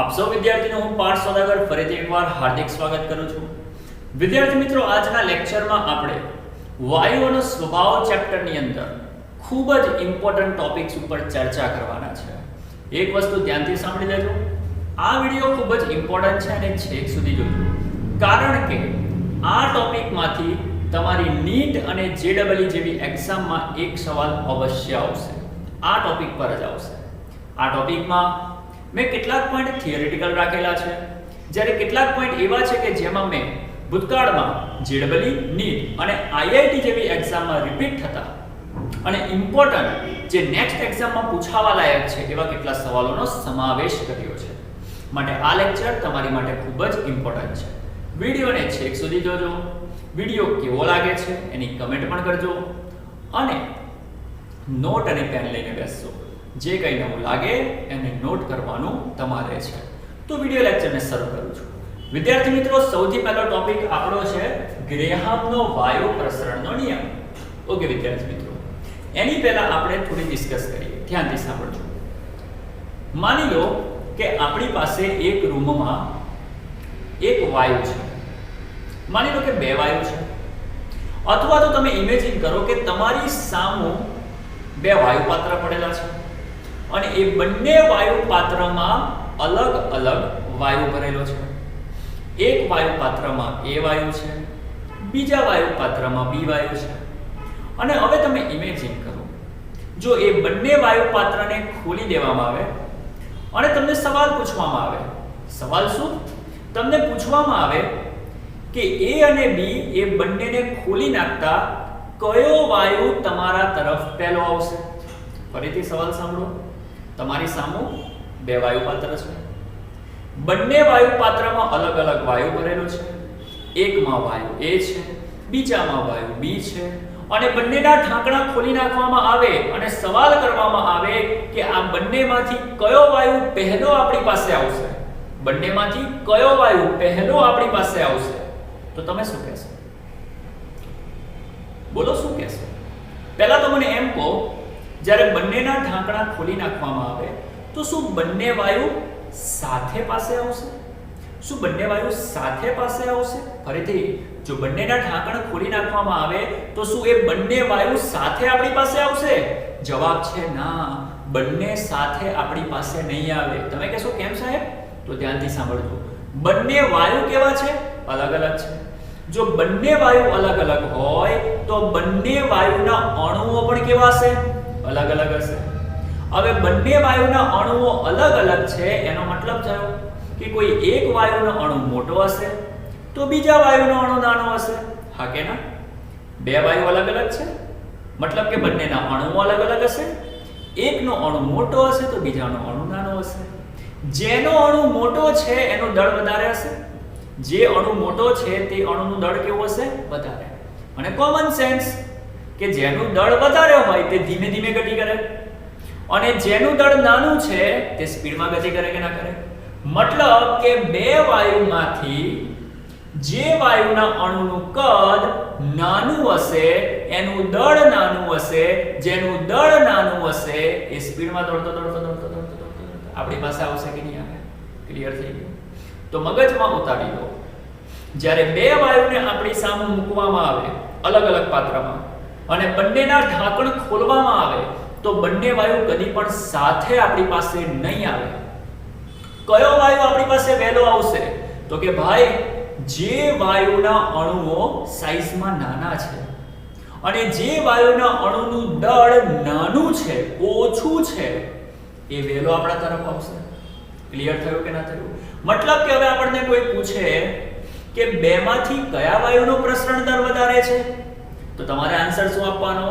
આપ સૌ વિદ્યાર્થીનો હું પાર્થ સોદાગર ફરીથી એકવાર હાર્દિક સ્વાગત કરું છું। વિદ્યાર્થી મિત્રો, આજના લેક્ચરમાં આપણે વાયુઓનો સ્વભાવ ચેપ્ટરની અંદર ખૂબ જ ઇમ્પોર્ટન્ટ ટોપિક્સ ઉપર ચર્ચા કરવાના છે। એક વસ્તુ ધ્યાનથી સાંભળી લેજો, આ વિડિયો ખૂબ જ ઇમ્પોર્ટન્ટ છે અને છેક સુધી જોજો, કારણ કે આ ટોપિકમાંથી તમારી નીટ અને જેડબલઈ જેવી એક્ઝામમાં એક સવાલ અવશ્ય આવશે, આ ટોપિક પર જ આવશે। આ ટોપિકમાં મેં કેટલાક પોઈન્ટ થિયરિટિકલ રાખેલા છે, જ્યારે કેટલાક પોઈન્ટ એવા છે કે જેમાં મેં ભૂતકાળમાં જેડબલઈ, નીટ અને આઈઆઈટી જેવી એક્ઝામમાં રિપીટ થતા અને ઇમ્પોર્ટન્ટ જે નેક્સ્ટ એક્ઝામમાં પૂછાવા લાયક છે એવા કેટલા સવાલોનો સમાવેશ કર્યો છે। માટે આ લેક્ચર તમારી માટે ખૂબ જ ઇમ્પોર્ટન્ટ છે। વિડીયોને છેક સુધી જોજો, વિડીયો કેવો લાગે છે એની કમેન્ટ પણ કરજો અને નોટ અને પેન લઈને બેસજો, જે કંઈ નવું લાગે એને નોટ કરવાનું તમારે છે। તો વિડિયો લેક્ચરને શરૂ કરું છું। વિદ્યાર્થી મિત્રો, સૌથી પહેલો ટોપિક આપણો છે ગ્રેહામનો વાયુ પ્રસરણનો નિયમ। ઓકે વિદ્યાર્થી મિત્રો, એની પહેલા આપણે થોડી ડિસ્કસ કરીએ, ધ્યાનથી સાંભળજો। માની લો કે આપણી પાસે એક રૂમમાં એક વાયુ છે, માની લો કે બે વાયુ છે, અથવા તો તમે ઇમેજિન કરો કે તમારી સામે બે વાયુ પાત્ર પડેલા છે અને એ બંને વાયુ પાત્રમાં અલગ અલગ વાયુ ભરેલો છે। એક વાયુ પાત્રમાં એ વાયુ છે, બીજા વાયુ પાત્રમાં બી વાયુ છે। અને હવે તમે ઇમેજિન કરો, જો એ બંને વાયુ પાત્રને ખોલી દેવામાં આવે અને તમને સવાલ પૂછવામાં આવે, સવાલ શું? તમને પૂછવામાં આવે કે એ અને બી એ બંનેને ખોલી નાખતા કયો વાયુ તમારા તરફ પહેલો આવશે? ફરીથી સવાલ સાંભળો, તમારી સામે બે વાયુ પાત્ર છે, બંને વાયુ પાત્રમાં અલગ અલગ વાયુ ભરેલો છે, એકમાં વાયુ એ છે, બીજામાં વાયુ બી છે, અને બંનેના ઢાંકણા ખોલી નાખવામાં આવે અને સવાલ કરવામાં આવે કે આ બંનેમાંથી કયો વાયુ પહેલો આપણી પાસે આવશે? બંનેમાંથી કયો વાયુ પહેલો આપણી પાસે આવશે? તો તમે શું કહેશો? બોલો, શું કહેશો? પહેલા તો મને એમ કહો, જ્યારે બંનેના ઢાંકણા ખોલી નાખવામાં આવે તો શું બંને વાયુ સાથે પાસે આવશે? શું બંને વાયુ સાથે પાસે આવશે? ફરીથી, જો બંનેના ઢાંકણ ખોલી નાખવામાં આવે તો શું એ બંને વાયુ સાથે આપણી પાસે આવશે? જવાબ છે ના, બંને સાથે આપણી પાસે નહીં આવે। તમે કહેશો કેમ સાહેબ? તો ધ્યાનથી સાંભળજો, બંને વાયુ કેવા છે? અલગ અલગ છે। જો બંને વાયુ અલગ અલગ હોય તો બંને વાયુના અણુઓ પણ કેવા હશે? અલગ અલગ હશે। હવે બંને વાયુના અણુઓ અલગ અલગ છે, એનો મતલબ થયો કે કોઈ એક વાયુનો અણુ મોટો હશે તો બીજા વાયુનો અણુ નાનો હશે, હા કે ના? બે વાયુ અલગ અલગ છે, મતલબ કે બંનેના અણુઓ અલગ અલગ હશે, એકનો અણુ મોટો હશે તો બીજાનો અણુ નાનો હશે। જેનો અણુ મોટો છે એનું દળ વધારે હશે, જે અણુ મોટો છે તે અણુનું દળ કેવું હશે? વધારે। અને કોમન સેન્સ કે જેનું દળ વધારે હોય તે ધીમે ધીમે ગતિ કરે અને જેનું દળ નાનું છે તે સ્પીડમાં ગતિ કરે કે ના કરે? મતલબ કે બે વાયુમાંથી જે વાયુના અણુનું કદ નાનું હશે એનું દળ નાનું હશે, જેનું દળ નાનું હશે એ સ્પીડમાં દોડતો આપણી પાસે આવશે કે નહીં આવે? ક્લિયર થઈ ગયું? તો મગજમાં ઉતારી લો, જ્યારે બે વાયુને આપણી સામે મૂકવામાં આવે અલગ અલગ પાત્રમાં અને બંનેના ઢાંકણ ખોલવામાં આવે તો બંને વાયુ કદી પણ સાથે આપણી પાસે નહીં આવે। કયો વાયુ આપણી પાસે વહેલો આવશે? તો કે ભાઈ, જે વાયુના અણુઓ સાઈઝમાં નાના છે અને જે વાયુના અણુનું દળ નાનું છે, ઓછું છે, એ વહેલો આપણા તરફ આવશે। ક્લિયર થયું કે ના થયું? મતલબ કે હવે આપણને કોઈ પૂછે કે બેમાંથી કયા વાયુનો પ્રસરણ દર વધારે છે, તો તમારે આન્સર શું આપવાનો?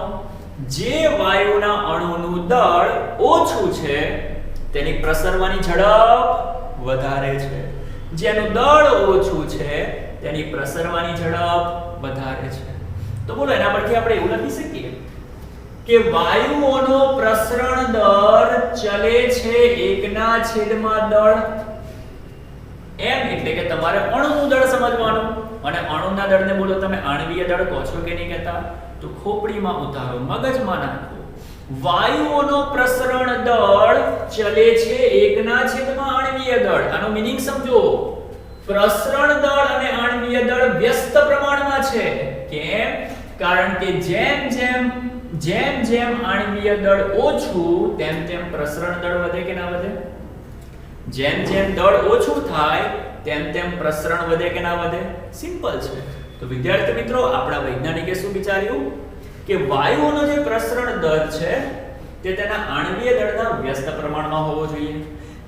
જે વાયુના અણુનું દળ ઓછું છે તેની પ્રસરવાની ઝડપ વધારે છે, જેનું દળ ઓછું છે તેની પ્રસરવાની ઝડપ વધારે છે। તો બોલો, એના પરથી આપણે એવું લખી શકીએ કે વાયુઓનો પ્રસરણ દર ચલે છે 1/દળ। એમ એટલે કે તમારે અણુનું દળ સમજવાનું અને અણુના દળને બોલો તમે આણ્વીય દળ કહો છો કે નહીં કહેતા? તો ખોપડીમાં ઉતારો, મગજમાં નાખો, વાયુઓનો પ્રસરણ દળ ચલે છે 1/આણ્વીય આણવીય દળ, આનો મીનિંગ સમજો. પ્રસરણ દળ અને આણવીય દળ વ્યસ્ત પ્રમાણમાં છે. કેમ? કારણ કે જેમ જેમ આણવીય દળ ઓછું તેમ પ્રસરણ દળ વધે કે ના વધે? જેમ દળ ઓછું થાય તેમ પ્રસરણ વધે કે ના વધે? સિમ્પલ છે. તો વિદ્યાર્થી મિત્રો, આપણા વૈજ્ઞાનિકે શું વિચાર્યું કે વાયુઓનો જે પ્રસરણ દર છે તે તેના આણવીય દળના વ્યસ્ત પ્રમાણમાં હોવો જોઈએ.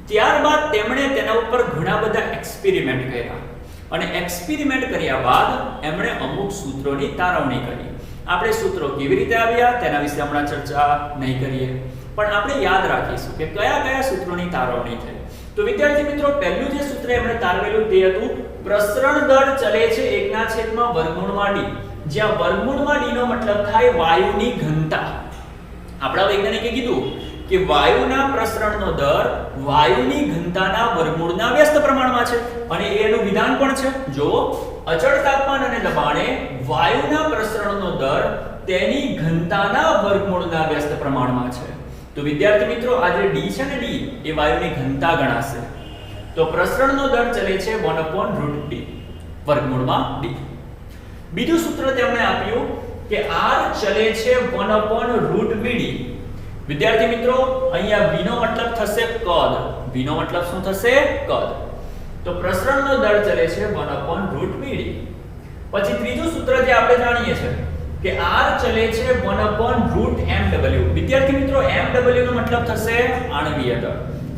ત્યારબાદ તેમણે તેના ઉપર ઘણા બધા એક્સપેરિમેન્ટ કર્યા અને એક્સપેરિમેન્ટ કર્યા બાદ એમણે અમુક સૂત્રોની તારવણી કરી. આપણે સૂત્રો કેવી રીતે આવ્યા તેના વિશે હમણાં ચર્ચા નહીં કરીએ, પણ આપણે યાદ રાખીશું કે કયા સૂત્રોની તારવણી થઈ. તો વિદ્યાર્થી મિત્રો, પહેલું જે સૂત્ર એમણે તારવેલું તે હતું પ્રસરણ દર ચલે છે 1/√d, જ્યાં વર્ગમૂળમાં d નો મતલબ થાય વાયુની ઘનતા. આપણા વૈજ્ઞાનિકે કીધું કે વાયુના પ્રસરણનો દર વાયુની ઘનતાના વર્ગમૂળના વ્યસ્ત પ્રમાણમાં છે અને એનું વિધાન પણ છે. જો અચળ તાપમાન અને દબાણે વાયુના પ્રસરણનો દર તેની ઘનતાના વર્ગમૂળના વ્યસ્ત પ્રમાણમાં છે. તો વિદ્યાર્થી મિત્રો, આ જે d છે ને, d એ વાયુની ઘનતા ગણાશે. તો પ્રસરણનો દર ચલે છે 1/√d, વર્ગમૂળમાં d. બીજું સૂત્ર તેમણે આપ્યું કે r ચલે છે 1/√vd. વિદ્યાર્થી મિત્રો, અહીંયા v નો મતલબ થશે કદ. v નો મતલબ શું થશે? કદ. તો પ્રસરણનો દર ચલે છે 1/√vd. પછી ત્રીજું સૂત્ર જે આપણે જાણીએ છીએ કે r ચલે છે 1/√mw. વિદ્યાર્થી મિત્રો, mw નો મતલબ થશે આણવીય દળ.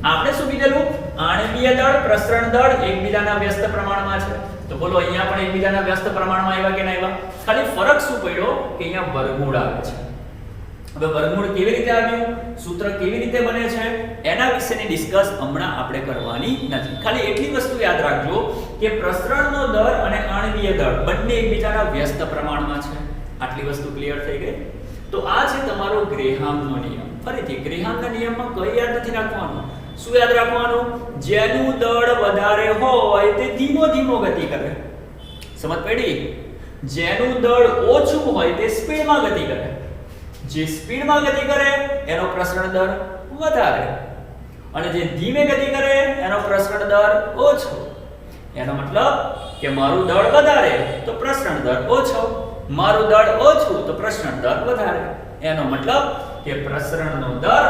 આપણે શું કીધેલું? આણવીય દળ, પ્રસરણ દળ એકબીજાના વ્યસ્ત પ્રમાણમાં છે. તો બોલો, અહીંયા પણ એકબીજાના વ્યસ્ત પ્રમાણમાં આવ્યા કે ના આવ્યા? ખાલી ફરક શું પડ્યો કે અહીંયા વર્ગમૂળ આવે છે. હવે વર્ગમૂળ કેવી રીતે આવ્યું, સૂત્ર કેવી રીતે બને છે, એના વિશેની ડિસ્કસ હમણાં આપણે કરવાની નથી. ખાલી એટલી વસ્તુ યાદ રાખજો કે પ્રસરણનો દર અને આણવીય દળ બંને એકબીજાના વ્યસ્ત પ્રમાણમાં છે. આટલી વસ્તુ ક્લિયર થઈ ગઈ. તો આ છે તમારો ગ્રેહામનો નિયમ. ફરીથી ગ્રેહામના નિયમમાં કઈ યાદ નથી રાખવાનું? શું યાદ રાખવાનું? જેનું દળ વધારે હોય તે ધીમો ગતિ કરે. સમજ પડી? જેનું દળ ઓછું હોય તે સ્પીડમાં ગતિ કરે. જે સ્પીડમાં ગતિ કરે એનો પ્રસરણ દર વધારે અને જે ધીમે ગતિ કરે એનો પ્રસરણ દર ઓછો. એનો મતલબ કે મારું દળ વધારે તો પ્રસરણ દર ઓછો, મારું દળ ઓછું તો પ્રસરણ દર વધારે. એનો મતલબ કે પ્રસરણનો દર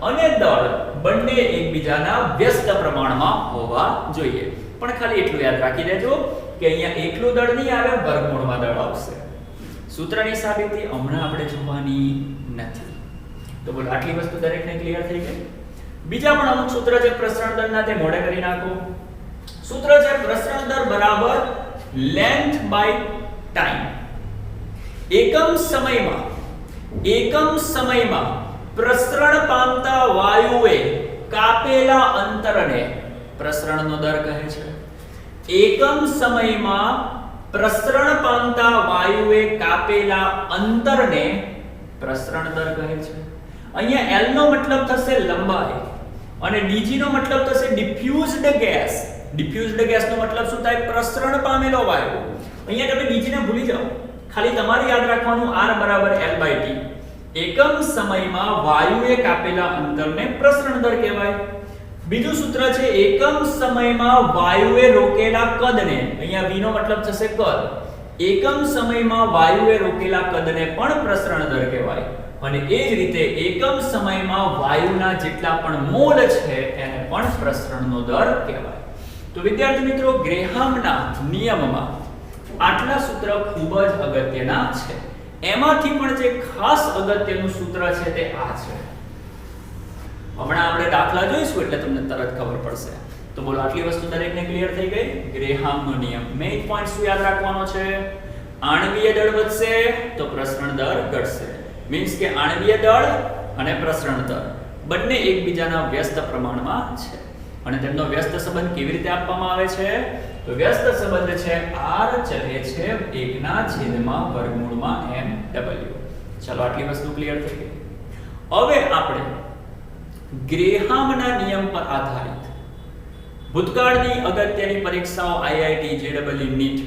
અને દળ બંને એકબીજાના વ્યસ્ત પ્રમાણમાં હોવા જોઈએ. પણ ખાલી એટલું યાદ રાખી દેજો કે અહીંયા એકલું દળ નહીં આવે, વર્ગમૂળમાં દળ આવશે. સૂત્રની સાબિતી હમણાં આપણે જોવાની નથી. તો બોલો, આટલી વસ્તુ દરેકને ક્લિયર થઈ ગઈ? બીજા પણ અમુક સૂત્ર છે પ્રસરણ દરના, તે મોઢે કરી નાખો. સૂત્ર છે પ્રસરણ દર બરાબર લેન્થ બાય ટાઈમ. એકમ સમયમાં પ્રસરણ પામતા વાયુએ કાપેલા અંતરને પ્રસરણનો દર કહે છે. એકમ સમયમાં પ્રસરણ પામતા વાયુએ કાપેલા અંતરને પ્રસરણ દર કહે છે. અહીંયા L નો મતલબ થશે લંબાઈ અને dg નો મતલબ થશે ડિફ્યુઝડ ગેસ. ડિફ્યુઝડ ગેસ નો મતલબ શું થાય? પ્રસરણ પામેલો વાયુ. અહીંયા તમે dg ને ભૂલી જાઓ, ખાલી તમારે યાદ રાખવાનું r બરાબર L/T. એકમ સમયમાં વાયુએ કાપેલા અંતરને પ્રસરણ દર કહેવાય. બીજું સૂત્ર છે એકમ સમયમાં વાયુએ રોકેલા કદને, અહીંયા v નો મતલબ થશે કદ. એકમ સમયમાં વાયુએ રોકેલા કદને પણ પ્રસરણ દર કહેવાય. અને એ જ રીતે એકમ સમયમાં વાયુના જેટલા પણ મોલ છે એને પણ પ્રસરણનો દર કહેવાય. તો વિદ્યાર્થી મિત્રો, ગ્રેહામના નિયમમાં આટલા સૂત્ર ખૂબ જ અગત્યના છે. એમાંથી પણ જે ખાસ અગત્યનું સૂત્ર છે તે આ છે. હમણાં આપણે દાખલા જોઈશું એટલે તમને તરત ખબર પડશે. તો બોલો, આટલી વસ્તુ દરેકને ક્લિયર થઈ ગઈ? ગ્રેહામનો નિયમ. મેઇન પોઈન્ટ શું યાદ રાખવાનો છે? આણવીય દળ વધશે તો પ્રસરણ દર ઘટશે. મીન્સ કે આણવીય દળ અને પ્રસરણ દર બંને એકબીજાના વ્યસ્ત પ્રમાણમાં છે. અને તેમનો વ્યસ્ત સંબંધ કેવી રીતે આપવામાં આવે છે? તો વ્યસ્ત સંબંધ છે r ચલે છે 1/√mw. ચલો, આટલી વસ્તુ ક્લિયર થઈ ગઈ. હવે આપણે ગ્રેહામના નિયમ પર આધારિત ભૂતકાળની અગત્યની પરીક્ષાઓ IIT, JEE, NEET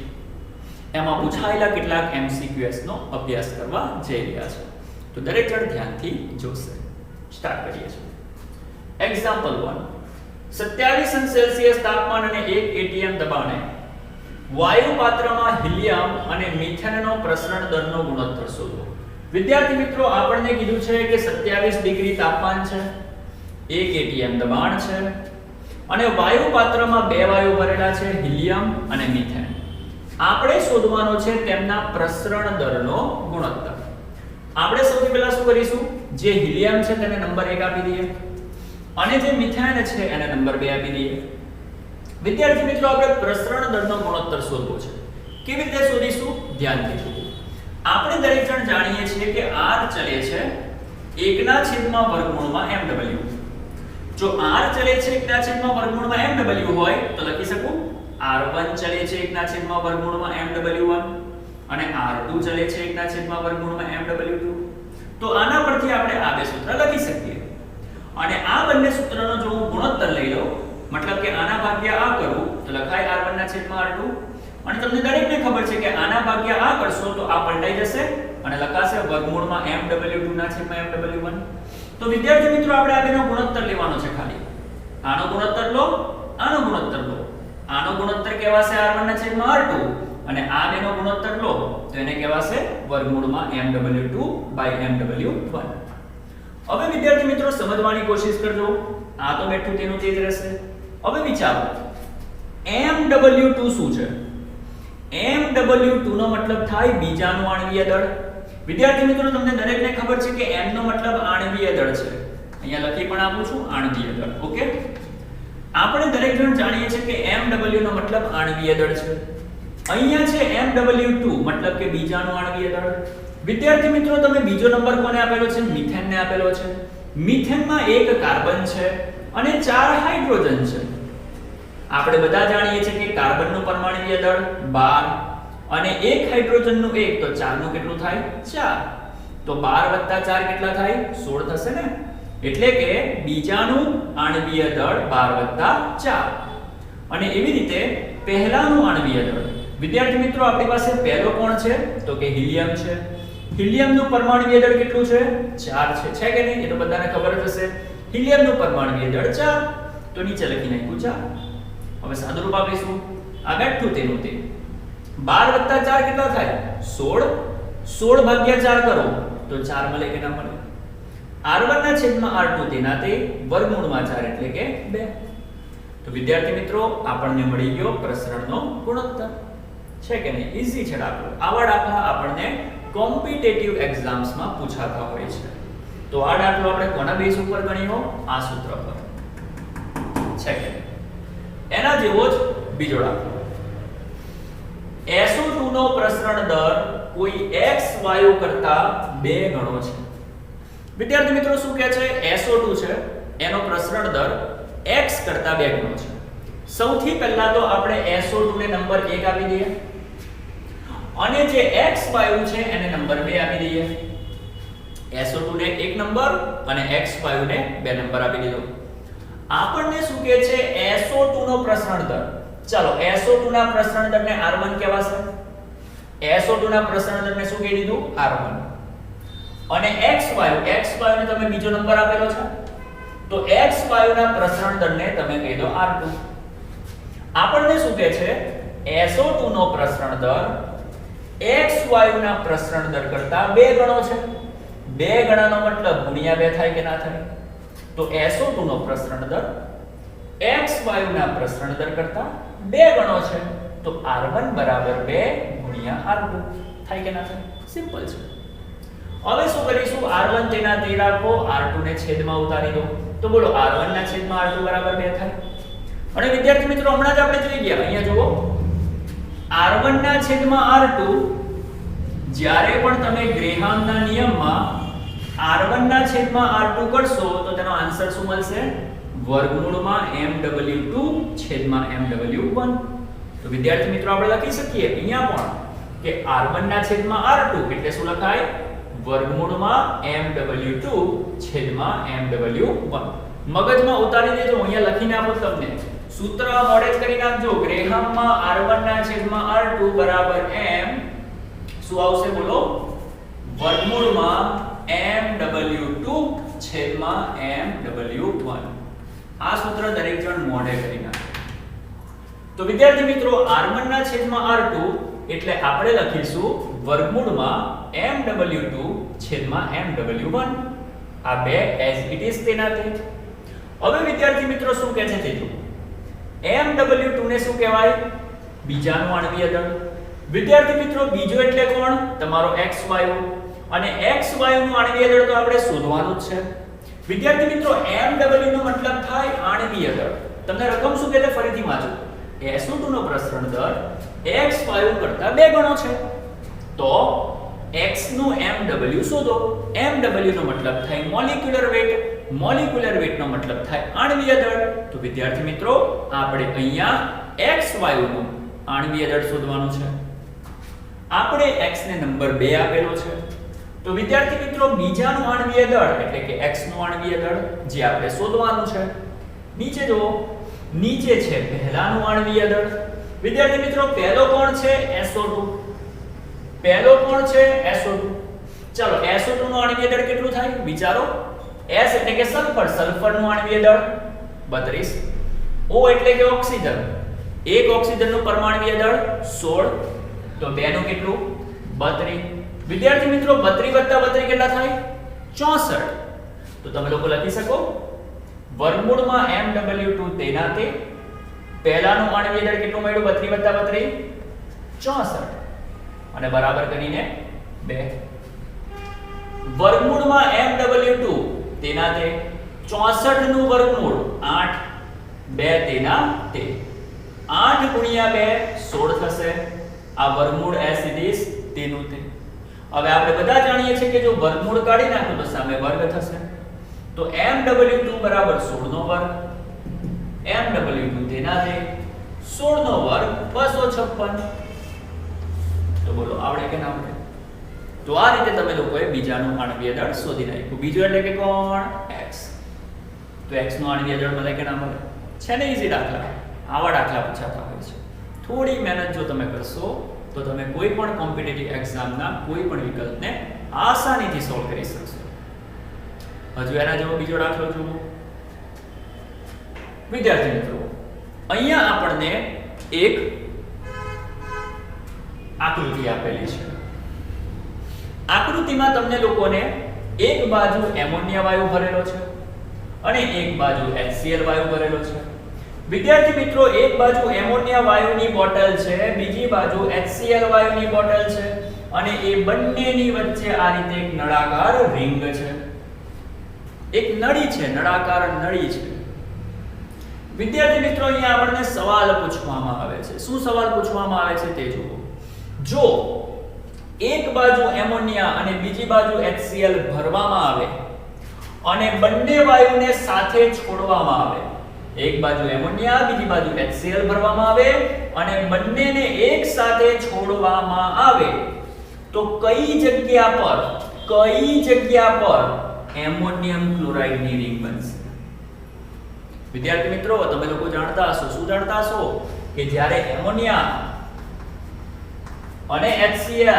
એમાં પૂછાયેલા કેટલાક MCQs નો અભ્યાસ કરવા જઈ રહ્યા છે. તો દરેક જણ ધ્યાનથી જોશે. સ્ટાર્ટ કરીએ છીએ. એક્ઝામ્પલ 1. 27°C તાપમાન અને 1 atm દબાણે વાયુ પાત્રમાં હિલિયમ અને મિથેનનો પ્રસરણ દરનો ગુણોત્તર શોધો. વિદ્યાર્થી મિત્રો, આપણને કીધું છે કે 27 ડિગ્રી તાપમાન છે, 1 atm દબાણ છે અને વાયુ પાત્રમાં બે વાયુ ભરેલા છે, હિલિયમ અને મિથેન. આપણે શોધવાનો છે તેમના પ્રસરણ દરનો ગુણોત્તર. આપણે સૌથી પહેલા શું કરીશું? જે હિલિયમ છે તેને નંબર 1 આપી દઈએ અને જે મિથેન છે એને નંબર 2 આપી દઈએ. વિદ્યાર્થી મિત્રો, આપણે પ્રસરણ દરનો ગુણોત્તર શોધવો છે. કેવી રીતે શોધીશું? ધ્યાનથી જુઓ. આપણે દરેક જણ જાણીએ છીએ કે r ચલે છે 1/વર્ગમૂળમાં mw. જો r ચલે છે 1/વર્ગમૂળમાં mw હોય તો લખી શકું r1 ચલે છે 1/વર્ગમૂળમાં mw1 અને r2 ચલે છે 1/વર્ગમૂળમાં mw2. તો આના પરથી આપણે આ બે સૂત્ર લખી શકીએ. અને આ બંને સૂત્રનો જો હું ગુણોત્તર લઈ લઉં, મતલબ કે આના ભાગ્યા આ કરું તો લખાય r1/r2. અને તમને દરેકને ખબર છે કે આના ભાગ્યા આ કરશો તો આ પલટાઈ જશે અને લખાશે વર્ગમૂળમાં mw2/mw1. તો વિદ્યાર્થી મિત્રો, આપણે આ બેનો ગુણોત્તર લેવાનો છે. ખાલી આનો ગુણોત્તર લો, આનો ગુણોત્તર લો. આનો ગુણોત્તર કહેવાશે r1/r2 અને આ બેનો ગુણોત્તર લો તો એને કહેવાશે વર્ગમૂળમાં mw2/mw1. હવે વિદ્યાર્થી મિત્રો, સમજવાની કોશિશ કરજો. આ તો બેઠું તેનું તે જ રહેશે. હવે વિચારો, mw2 શું છે? mw2 નો મતલબ થાય બીજાનું આણ્વીય દળ. વિદ્યાર્થી મિત્રો, તમને દરેકને ખબર છે કે m નો મતલબ આણ્વીય દળ છે. અહીંયા લખી પણ આપું છું, આણ્વીય દળ. ઓકે, આપણે દરેક જણ જાણીએ છીએ કે mw નો મતલબ આણ્વીય દળ છે. અહીંયા છે mw2 મતલબ કે બીજાનું આણ્વીય દળ. વિદ્યાર્થી મિત્રો, તમે બીજો નંબર કોને આપેલો છે? મિથેનને આપેલો છે. મિથેનમાં એક કાર્બન છે અને 4 હાઇડ્રોજન છે. આપણે બધા જાણીએ છીએ કે કાર્બનનું પરમાણુય દળ 12 અને એક હાઇડ્રોજનનું 1 તો 4 નું કેટલું થાય? 4. તો 12 + 4 કેટલા થાય? 16 થશે ને. એટલે કે બીજાનું આણ્વીય દળ 12 + 4. અને એવી રીતે પહેલાનું આણ્વીય દળ. વિદ્યાર્થી મિત્રો, આપણી પાસે પહેલો કોણ છે? તો કે હિલિયમ છે. હિલિયમનું પરમાણુય દળ કેટલું છે? 4 છે કે નહીં? એ તો બધાને ખબર જ હશે. હિલિયમનું પરમાણુય દળ 4. તો નીચે લખી નાખ્યું 4. હવે સાદુરૂપ આપીશું. આ બેઠું તેનું તે. 12 + 4 કેટલા થાય? 16. 16 ભાગ્યા 4 કરો તો 4 મળે કે ના મળે? r1/r2 તેના તે વર્ગમૂળમાં 4 એટલે કે 2. તો વિદ્યાર્થી મિત્રો, આપણને મળી ગયો પ્રસરણનો ગુણોત્તર. છે કે નહીં? ઈઝી છે દાખલો. આવા દાખલા આપણને કોમ્પિટિટિવ એક્ઝામ્સમાં પૂછાતા હોય છે. તો આ દાખલો આપણે કોના બેઝ ઉપર ગણ્યો? આ સૂત્ર પર. છે કે એના જેવો જ બીજો દાખલો. SO2 નો પ્રસરણ દર કોઈ x વાયુ કરતા 2 ગણો છે. વિદ્યાર્થી મિત્રો, શું કહે છે? SO2 છે એનો પ્રસરણ દર x કરતા 2 ગણો છે. સૌથી પહેલા તો આપણે SO2 ને નંબર 1 આપી દઈએ અને જે x વાયુ છે એને નંબર 2 આપી દઈએ. SO2 ને 1 નંબર અને x વાયુ ને 2 નંબર આપી દીધો. આપણને શું કહે છે? SO2 નો પ્રસરણ દર. ચાલો, SO2 ના પ્રસરણ દરને R1 કહેવાશે. SO2 ના પ્રસરણ દરને શું કહી દીધું? R1. અને x વાયુને તમે બીજો નંબર આપેલો છે તો x વાયુના પ્રસરણ દરને તમે કહી દો R2. આપણને શું કહે છે? SO2 નો પ્રસરણ દર x વાયુના પ્રસરણ દર કરતા 2 ગણો છે. 2 ગણાનો મતલબ ગુણ્યા 2 થાય કે ના થાય? તો SO2 નો પ્રસરણ દર x વાયુના પ્રસરણ દર કરતા 2 ગણો છે. તો R1 = 2 * R2 થાય કે ના થાય? સિમ્પલ છે. હવે શું કરીશું? R1 તેના તે રાખો, R2 ને છેદમાં ઉતારી દો. તો બોલો R1 ના છેદમાં R2 = 2 થાય. અને વિદ્યાર્થી મિત્રો, હમણાં જ આપણે જોઈ ગયા. અહીંયા જુઓ, R1 ના છેદમાં R2 જ્યારે પણ તમે ગ્રેહામના નિયમમાં R1 ના છેદમાં R2 કરશો તો તેનો આન્સર શું મળશે? વર્ગમૂળમાં mw2/mw1. તો વિદ્યાર્થી મિત્રો, આપણે લખી શકીએ અહીંયા પણ કે R1 ના છેદમાં R2 એટલે શું લખાય? વર્ગમૂળમાં mw2/mw1. મગજમાં ઉતારી દેજો, અહીંયા લખીને આપો. તમને સૂત્ર મોડે જ કરી નાખજો. ગ્રેહામમાં R1 ના છેદમાં R2 = m શું આવશે બોલો? વર્ગમૂળમાં mw2/mw1. આ સૂત્ર દરેક જણ મોઢે કરી નાખે. તો વિદ્યાર્થી મિત્રો r1 ના છેદમાં r2 એટલે આપણે લખીશું વર્ગમૂળમાં mw2 છેદમાં mw1. આ બે એઝ ઇટ ઇઝ તેના તે. હવે વિદ્યાર્થી મિત્રો શું કહે છે તે જુઓ. mw2 ને શું કહેવાય? બીજાનું આણ્વીય દળ. વિદ્યાર્થી મિત્રો બીજો એટલે કોણ? તમારો x વાયુ. અને x વાયુનું આણ્વીય દળ તો આપણે શોધવાનું જ છે. વિદ્યાર્થી મિત્રો mw નો મતલબ થાય આણ્વીય દળ. તમને રકમ શું કહે છે ફરીથી વાંચો. SO2 નો પ્રસરણ દર x વાયુ કરતા 2 ગણો છે. તો x નું mw શોધો. mw નો મતલબ થાય મોલેક્યુલર વેટ. મોલેક્યુલર વેટ નો મતલબ થાય આણ્વીય દળ. તો વિદ્યાર્થી મિત્રો આપણે અહીંયા x વાયુનું આણ્વીય દળ શોધવાનું છે. આપણે x ને નંબર 2 આપેલો છે. તો વિદ્યાર્થી મિત્રો બીજાનું આણ્વીય દળ એટલે કે x નું આણ્વીય દળ જે આપણે શોધવાનું છે. નીચે જુઓ. નીચે છે પહેલાનું આણ્વીય દળ. વિદ્યાર્થી મિત્રો પહેલો કોણ છે? SO2. પહેલો કોણ છે? SO2. ચલો SO2 નું આણ્વીય દળ કેટલું થાય વિચારો. S એટલે કે સલ્ફર. સલ્ફરનું આણ્વીય દળ 32. O એટલે કે ઓક્સિજન. એક ઓક્સિજનનું પરમાણ્વીય દળ 16. તો 2 નું કેટલું? 32. વિદ્યાર્થી મિત્રો 32 + 32 કેટલા થાય? 64. તો તમે લોકો લખી શકો વર્ગમૂળમાં mw2 તેના તે. પહેલાનું આણ્વીય દળ કેટલું મળ્યું? 32 + 32 64. અને બરાબર કરીને 2. વર્ગમૂળમાં mw2 તેના તે 64 નું વર્ગમૂળ 8. 2 તેના તે 8 × 2 16 થશે. આ વર્ગમૂળ એસ ઇટ ઇઝ તેનું તે. હવે આપણે બધા જાણીએ છીએ કે જો વર્ગમૂળ કાઢી નાખો તો સામે વર્ગ થશે. તો mw2 બરાબર 16 નો વર્ગ. mw2 તેના તે 16 નો વર્ગ 256. તો બોલો આવડે કે ના આવડે? તો આ રીતે તમે લોકોએ બીજાનું આણ્વીય દળ શોધી નાખ્યું. બીજો એટલે કે કોણ? x. તો x નું આણ્વીય દળ મળે કે ના મળે? છે ને ઈઝી દાખલા. આવા દાખલા પૂછાતા હોય છે. થોડી મહેનત જો તમે કરશો તો તમે કોઈ પણ કોમ્પિટિટિવ એક્ઝામના કોઈ પણ વિકલ્પને આસાનીથી સોલ્વ કરી શકશો. હજુ એના જેવો બીજો દાખલો જુઓ. વિદ્યાર્થી મિત્રો અહીંયા આપણને એક આકૃતિ આપેલી છે. આકૃતિમાં તમને લોકોને એક બાજુ એમોનિયા વાયુ ભરેલો છે અને એક બાજુ HCl વાયુ ભરેલો છે. વિદ્યાર્થી મિત્રો એક બાજુ એમોનિયા વાયુની બોટલ છે, બીજી બાજુ HCl વાયુની બોટલ છે અને એ બંનેની વચ્ચે આ રીતે એક નળાકાર રિંગ છે. એક નળી છે, નળાકાર નળી છે. વિદ્યાર્થી મિત્રો અહીંયા આપણને સવાલ પૂછવામાં આવે છે. શું સવાલ પૂછવામાં આવે છે તે જુઓ. જો એક બાજુ એમોનિયા અને બીજી બાજુ HCl ભરવામાં આવે અને બંને વાયુને સાથે છોડવામાં આવે. એક બાજુ એમોનિયા બીજી બાજુ HCl ભરવામાં આવે અને બંનેને એક સાથે છોડવામાં આવે તો કઈ જગ્યા પર એમોનિયમ ક્લોરાઇડની રિંગ બનશે? વિદ્યાર્થી મિત્રો તમે લોકો જાણતા હશો. શું જાણતા હશો? કે જ્યારે એમોનિયા અને HCl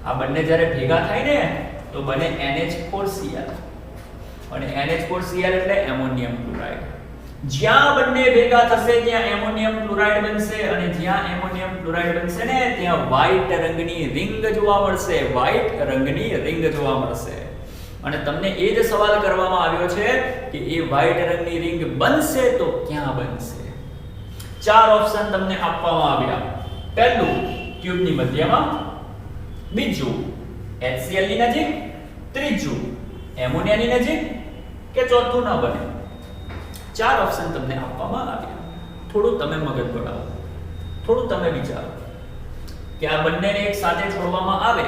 આ બંને જ્યારે ભેગા થાય ને તો બને NH4Cl અને NH4Cl એટલે એમોનિયમ ક્લોરાઇડ. જ્યાં બંને ભેગા થશે ત્યાં એમોનિયમ ક્લોરાઇડ બનશે અને જ્યાં એમોનિયમ ક્લોરાઇડ બનશે ને ત્યાં વ્હાઇટ રંગની રિંગ જોવા મળશે. વ્હાઇટ રંગની રિંગ જોવા મળશે. અને તમને એ જ સવાલ કરવામાં આવ્યો છે કે એ વ્હાઇટ રંગની રિંગ બનશે તો ક્યાં બનશે? 4 ઓપ્શન તમને આપવામાં આવ્યા. પહેલું ટ્યુબની મધ્યમાં, બીજું HCl ની નજીક, ત્રીજું એમોનિયાની નજીક કે ચોથું ન બને. 4 ઓપ્શન તમને આપવામાં આવ્યા. થોડું તમે મગજ દોડાવો, થોડું તમે વિચારો કે આ બંનેને એક સાથે છોડવામાં આવે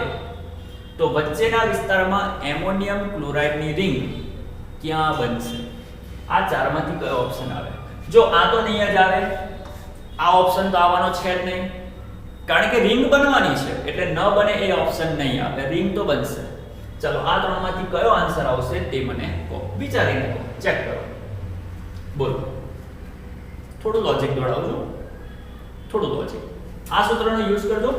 તો વચ્ચેના વિસ્તારમાં એમોનિયમ ક્લોરાઇડની રિંગ ક્યાં બનશે? આ 4 માંથી કયો ઓપ્શન આવે? જો આ તો નહીં જ આવે, આ ઓપ્શન તો આવવાનો છે જ નહીં, કારણ કે રિંગ બનવાની છે એટલે ન બને એ ઓપ્શન નહીં આવે, રિંગ તો બનશે. ચલો આ 3 માંથી કયો આન્સર આવશે તે મને કહો, વિચારીને કહો, ચેક કરો. બોલો, થોડું લોજિક દોડાવજો, થોડું લોજિક. આ સૂત્રનો યુઝ કરજો,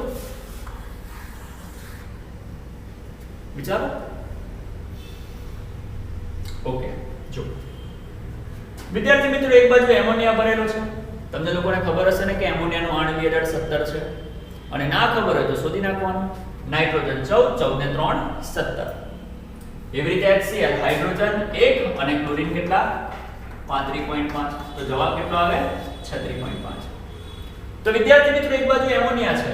વિચારો. ઓકે, જો વિદ્યાર્થી મિત્રો એક બાજુ એમોનિયા ભરેલો છે, તમને લોકોને ખબર હશે ને કે એમોનિયાનું આણ્વિય દળ 17 છે, અને ના ખબર હોય તો શોધી નાખવાનું. નાઇટ્રોજન 14 ને 3 17. એવી રીતે HCl હાઇડ્રોજન 1 અને ક્લોરીન કેટલા 35.5. તો જવાબ કેટલો આવે 36.5. તો વિદ્યાર્થી મિત્રો એક બાજુ એમોનિયા છે,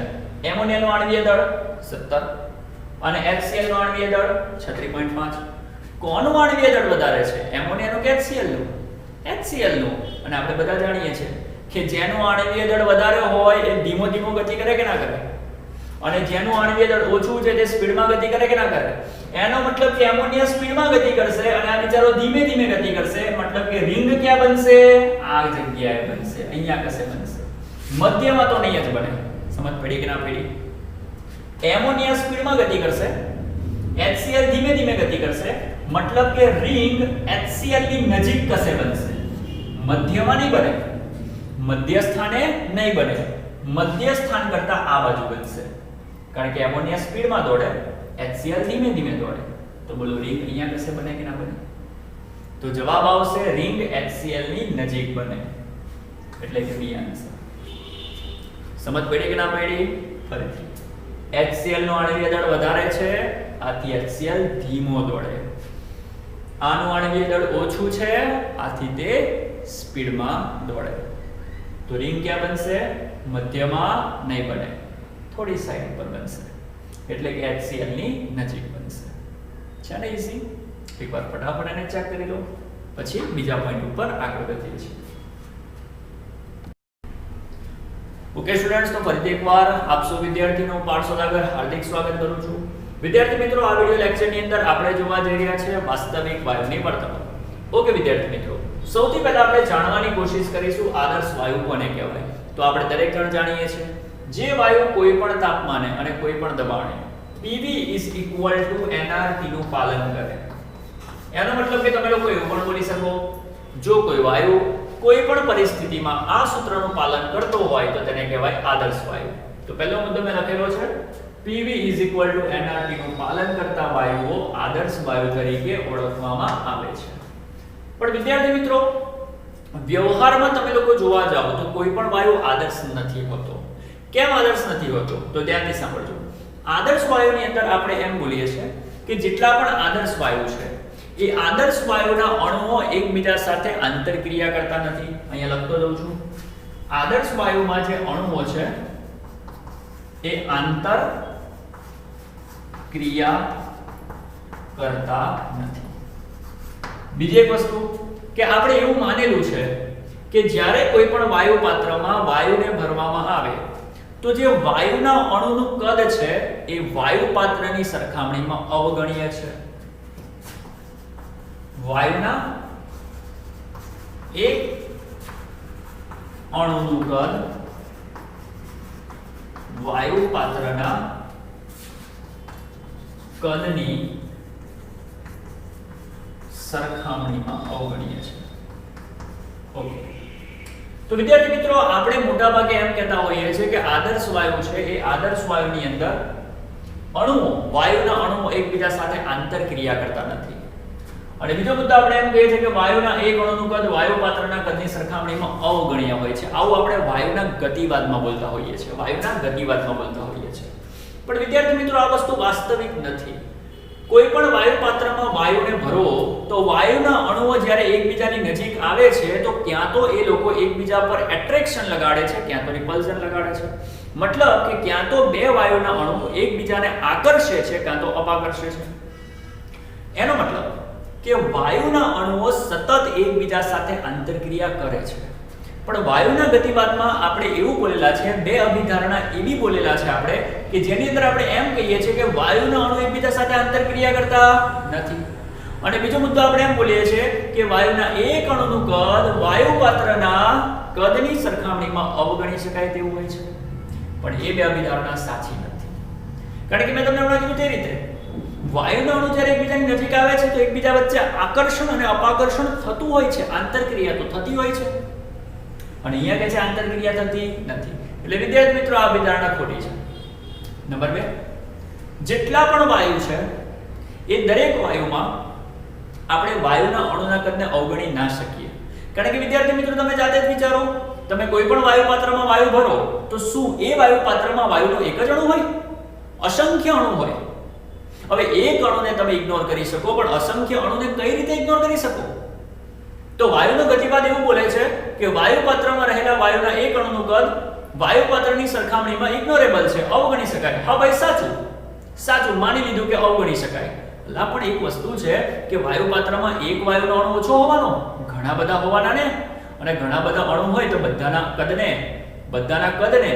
એમોનિયાનું આણ્વિય દળ 17 અને HCl નું આણ્વિય દળ 36.5. કોનું આણ્વિય દળ વધારે છે, એમોનિયાનું કે HCl નું? HCl નું. અને આપણે બધા જાણીએ છીએ કે જેનું આણ્વિય દળ વધારે હોય એ ધીમો ધીમો ગતિ કરે કે ના કરે, અને જેનું આણ્વિય દળ ઓછું છે તે સ્પીડમાં ગતિ કરે કે ના કરે. એનો મતલબ કે એમોનિયા સ્પીડમાં ગતિ કરશે અને આ બિચારો ધીમે ધીમે ગતિ કરશે, મતલબ કે રિંગ ક્યાં બનશે, આ જગ્યાએ બનશે, અહીંયા કશે બનશે, મધ્યમાં તો નહીં જ બને. સમજ પડી કે ના પડી? એમોનિયા સ્પીડમાં ગતિ કરશે, HCl ધીમે ધીમે ગતિ કરશે, મતલબ કે રિંગ HCl ની નજીક કશે બનશે, મધ્યમાં નહીં બને, મધ્ય સ્થાને નહીં બને, મધ્ય સ્થાન કરતા આ બાજુ બનશે, કારણ કે એમોનિયા સ્પીડમાં દોડે, HCl ધીમે ધીમે દોડે. તો બોલો રિંગ અહીંયા કશે બને કે ના બને? તો જવાબ આવશે રિંગ HCl ની નજીક બને, એટલે કે બી આન્સર. સમજ પડી કે ના પડી? ફરીથી HCl નો આણ્વિય દળ વધારે છે, આથી HCl ધીમો દોડે. આનું આણ્વિય દળ ઓછું છે, આથી તે સ્પીડમાં દોડે. તો રિંગ ક્યાં બનશે? મધ્યમાં નહીં બને, થોડી સાઈડ પર બનશે, એટલે કે HCl ની નજીક બનશે. છે ને ઈઝી? એકવાર ફટાફટ એને ચેક કરી લો, પછી બીજા પોઈન્ટ ઉપર આગળ વધીએ છીએ. ઓકે સ્ટુડન્ટ્સ, તો ફરીથી એકવાર આપ સૌ વિદ્યાર્થીનો પાઠશાળા આગળ હાર્દિક સ્વાગત કરું છું. વિદ્યાર્થી મિત્રો, આ વિડિયો લેક્ચરની અંદર આપણે જોવા જઈ રહ્યા છે વાસ્તવિક વાયુની વર્તણૂક. ઓકે વિદ્યાર્થી મિત્રો, સૌથી પહેલા આપણે જાણવાની કોશિશ કરીશું આદર્શ વાયુ કોને કહેવાય. તો આપણે દરેક જણ જાણીએ છીએ, જે વાયુ કોઈ પણ તાપમાને અને કોઈ પણ દબાણે PV nRT નું પાલન કરે. એનો મતલબ કે તમે લોકો એવું પણ બોલી શકો, જો કોઈ વાયુ કોઈ પણ પરિસ્થિતિમાં આ સૂત્રનું પાલન કરતો હોય તો તેને કહેવાય આદર્શ વાયુ. તો પહેલો મુદ્દો મેં લખેલો છે, PV nRT નું પાલન કરતા વાયુઓ આદર્શ વાયુ તરીકે ઓળખવામાં આવે છે. પણ વિદ્યાર્થી મિત્રો, વ્યવહારમાં તમે લોકો જોવા જાઓ તો કોઈ પણ વાયુ આદર્શ નથી હોતો. કેમ આદર્શ નથી હોતો? તો ધ્યાનથી સાંભળજો. આદર્શ વાયુની અંદર આપણે એમ બોલીએ છીએ કે જેટલા પણ આદર્શ વાયુ છે એ આદર્શ વાયુના અણુઓ એકબીજા સાથે આંતરક્રિયા કરતા નથી. અહીંયા લખતો જાઉં છું, આદર્શ વાયુમાં જે અણુઓ છે એ આંતર ક્રિયા કરતા નથી. બીજી એક વસ્તુ કે આપણે એવું માનેલું છે કે જ્યારે કોઈ પણ વાયુ પાત્રમાં વાયુને ભરવામાં આવે તો જે વાયુના અણુનું કદ છે એ વાયુ પાત્રની સરખામણીમાં અવગણ્ય છે. વાયુના એક અણુનું કદ વાયુ પાત્રના કદની સરખામણીમાં અવગણ્ય છે. ઓકે, તો વિદ્યાર્થી મિત્રો, આપણે મોટા ભાગે એમ કહેતા હોઈએ છીએ કે આદર્શ વાયુ છે એ આદર્શ વાયુની અંદર અણુઓ, વાયુના અણુઓ એકબીજા સાથે આંતરક્રિયા કરતા નથી. અને બીજો મુદ્દો આપણે એમ કહીએ છીએ કે વાયુના એક અણુનું કદ વાયુ પાત્રના કદની સરખામણીમાં અવગણ્ય હોય છે. આવું આપણે વાયુના ગતિવાદમાં બોલતા હોઈએ છીએ, વાયુના ગતિવાદમાં બોલતા હોઈએ છીએ. પણ વિદ્યાર્થી મિત્રો, આ વસ્તુ વાસ્તવિક નથી. કોઈ પણ વાયુ પાત્રમાં વાયુને ભરો તો વાયુના અણુઓ જ્યારે એકબીજાની નજીક આવે છે તો ક્યાં તો એ લોકો એકબીજા પર એટ્રેક્શન લગાડે છે, ક્યાં તો રિપલ્ઝન લગાડે છે. મતલબ કે ક્યાં તો બે વાયુના અણુઓ એકબીજાને આકર્ષે છે, ક્યાં તો અપાકર્ષે છે. એનો મતલબ કે વાયુના અણુઓ સતત એકબીજા સાથે આંતરક્રિયા કરે છે. પણ વાયુના ગતિવાદમાં આપણે એવું બોલેલા છે, બે અભિધારણા એવી બોલેલા છે આપણે કે જેની અંદર આપણે એમ કહીએ છીએ કે વાયુના અણુ એકબીજા સાથે આંતરક્રિયા કરતા નથી. અને બીજો મુદ્દો આપણે એમ બોલીએ છીએ કે વાયુના એક અણુનું કદ વાયુ પાત્રના કદની સરખામણીમાં અવગણી શકાય તેવું હોય છે. પણ એ બે અભિધારણા સાચી નથી. કારણ કે મેં તમને હમણાં કીધું તે રીતે વાયુના અણુ જ્યારે એકબીજાની નજીક આવે છે તો એકબીજા વચ્ચે આકર્ષણ અને અપાકર્ષણ થતું હોય છે, આંતરક્રિયા તો થતી હોય છે. અને અહીંયા કે છે આંતરક્રિયા થતી નથી. એટલે વિદ્યાર્થી મિત્રો, આ અભિધારણા ખોટી છે. નંબર 2, જેટલા પણ વાયુ છે એ દરેક વાયુમાં આપણે વાયુના અણુના કદને અવગણી ના શકીએ. કારણ કે વિદ્યાર્થી મિત્રો તમે જાતે જ વિચારો, તમે કોઈ પણ વાયુ પાત્રમાં વાયુ ભરો તો શું એ વાયુ પાત્રમાં વાયુનો એક જ અણુ હોય? અસંખ્ય અણુ હોય. હવે એક અણુને તમે ઇગ્નોર કરી શકો, પણ અસંખ્ય અણુને કઈ રીતે ઇગ્નોર કરી શકો? તો વાયુનો ગતિવાદ એવું બોલે છે કે વાયુ પાત્રમાં રહેલા વાયુના એક અણુનું કદ વાયુ પાત્રની સરખામણીમાં ઇગ્નોરેબલ છે, અવગણી શકાય. હા ભાઈ, સાચું માની લીધું કે અવગણી શકાય. લા પણ એક વસ્તુ છે કે વાયુ પાત્રમાં એક વાયુનો અણુ ઓછો હોવાનો, ઘણા બધા હોવાના ને, અને ઘણા બધા અણુ હોય તો બધાના કદને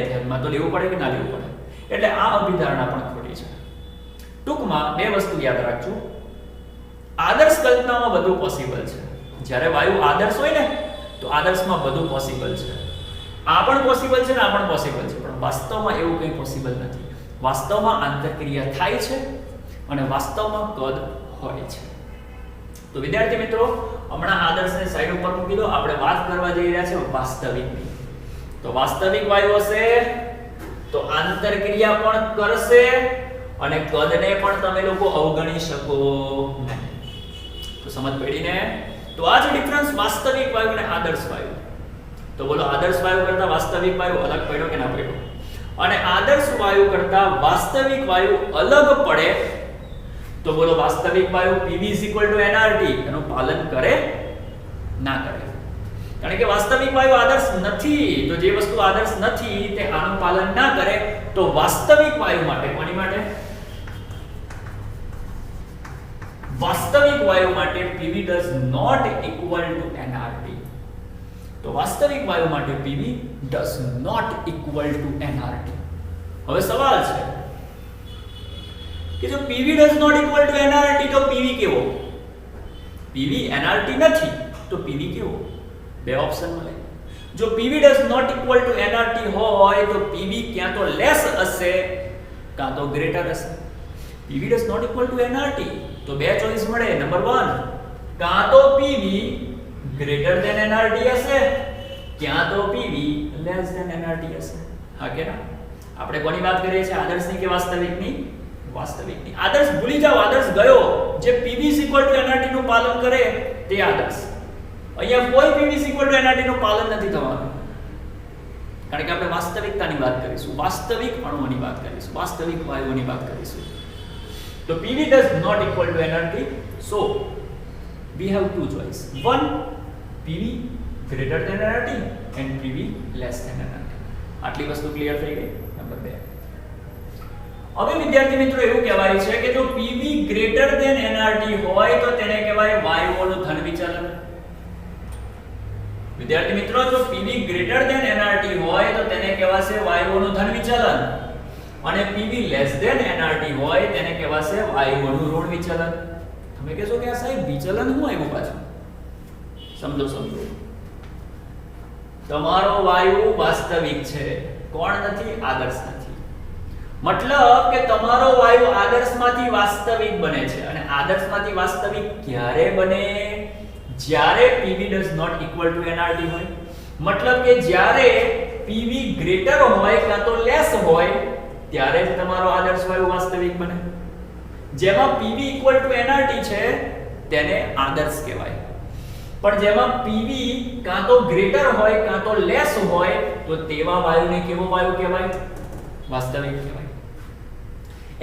ધ્યાનમાં તો લેવું પડે કે ના લેવું પડે. એટલે આ અભિધારણા પણ ખોટી છે. ટૂંકમાં બે વસ્તુ યાદ રાખજો. આદર્શ કલ્પનામાં બધું પોસિબલ છે. જ્યારે વાયુ આદર્શ હોય ને તો આદર્શમાં બધું પોસિબલ છે. આ પણ પોસિબલ છે ને આ પણ પોસિબલ છે, પણ વાસ્તવમાં એવું કંઈ પોસિબલ નથી. વાસ્તવમાં આંતરક્રિયા થાય છે અને વાસ્તવમાં કદ હોય છે. તો વિદ્યાર્થી મિત્રો, હમણાં આદર્શને સાઈડ ઉપર મૂકી દો. આપણે વાત કરવા જઈ રહ્યા છે વાસ્તવિકની. તો વાસ્તવિક વાયુ હશે તો આંતરક્રિયા પણ કરશે અને કદને પણ તમે લોકો અવગણી શકો નહીં. તો સમજ પડી ને? તો આ જ ડિફરન્સ વાસ્તવિક વાયુ અને આદર્શ વાયુ. તો બોલો, આદર્શ વાયુ કરતા વાસ્તવિક વાયુ અલગ પડ્યો કે ના પડ્યો? અને આદર્શ વાયુ કરતા વાસ્તવિક વાયુ અલગ પડે તો બોલો, વાસ્તવિક વાયુ Pv nRT એનું પાલન કરે ના કરે? કારણ કે વાસ્તવિક વાયુ આદર્શ નથી, તો જે વસ્તુ આદર્શ નથી તે આનું પાલન ના કરે. તો વાસ્તવિક વાયુ માટે, કોની માટે? વાસ્તવિક વાયુ માટે Pv does not equal to nRT. તો વાસ્તવિક વાયુ માટે Pv does not equal to nRT. હવે સવાલ છે કે જો Pv does not equal to nRT તો Pv કેવો? Pv nRT નથી તો Pv કેવો? બે ઓપ્શન મળે. જો Pv does not equal to nRT હોય તો Pv ક્યાં તો લેસ હશે કાં તો ગ્રેટર હશે. Pv does not equal to nRT તો બે ચોઇસ મળે. નંબર 1, કાં તો Pv ગ્રેટર ધેન nRT હશે, ક્યાં તો Pv લેસ ધેન nRT હશે. હા કે ના? આપણે કોની વાત કરીએ છીએ, આદર્શની કે વાસ્તવિકની? વાસ્તવિકની. આદર્શ ભૂલી જાઓ, આદર્શ ગયો. જે Pv nRT નું પાલન કરે તે આદર્શ. અહીંયા કોઈ Pv nRT નું પાલન નથી થવાનું, કારણ કે આપણે વાસ્તવિકતાની વાત કરીશું, વાસ્તવિક અણુઓની વાત કરીશું, વાસ્તવિક વાયુઓની વાત કરીશું. તો Pv does not equal to nRT, so we have two choice. One, Pv greater than nRT and Pv less than nRT. આટલી વસ્તુ ક્લિયર થઈ ગઈ. નંબર 2, હવે વિદ્યાર્થી મિત્રો એવું કહેવાય છે કે જો Pv greater than nRT હોય તો તેને કહેવાય વાયુઓનું ધન વિચલન. વિદ્યાર્થી મિત્રો, જો Pv greater than nRT હોય તો તેને કહેવાશે વાયુઓનું ધન વિચલન, અને Pv less than nRT હોય તેને કહેવાશે વાયુઓનું ઋણ વિચલન. તમે કહેશો કે આ સાહેબ વિચલન શું આવ્યું પાછું? સમજો. તમારો વાયુ વાસ્તવિક છે, કોણ નથી? આદર્શ નથી. મતલબ કે તમારો વાયુ આદર્શમાંથી વાસ્તવિક બને છે, અને આદર્શમાંથી વાસ્તવિક ક્યારે બને? જ્યારે Pv does not equal to nRT હોય. મતલબ કે જ્યારે Pv ગ્રેટર હોય કાં તો લેસ હોય ત્યારે જ તમારો આદર્શ વાયુ વાસ્તવિક બને. જેમાં Pv equal to nRT છે તેને આદર્શ કહેવાય, પણ જેમાં Pv કાં તો ગ્રેટર હોય કાં તો લેસ હોય તો તેવા વાયુને કેવો વાયુ કહેવાય? વાસ્તવિક કહેવાય.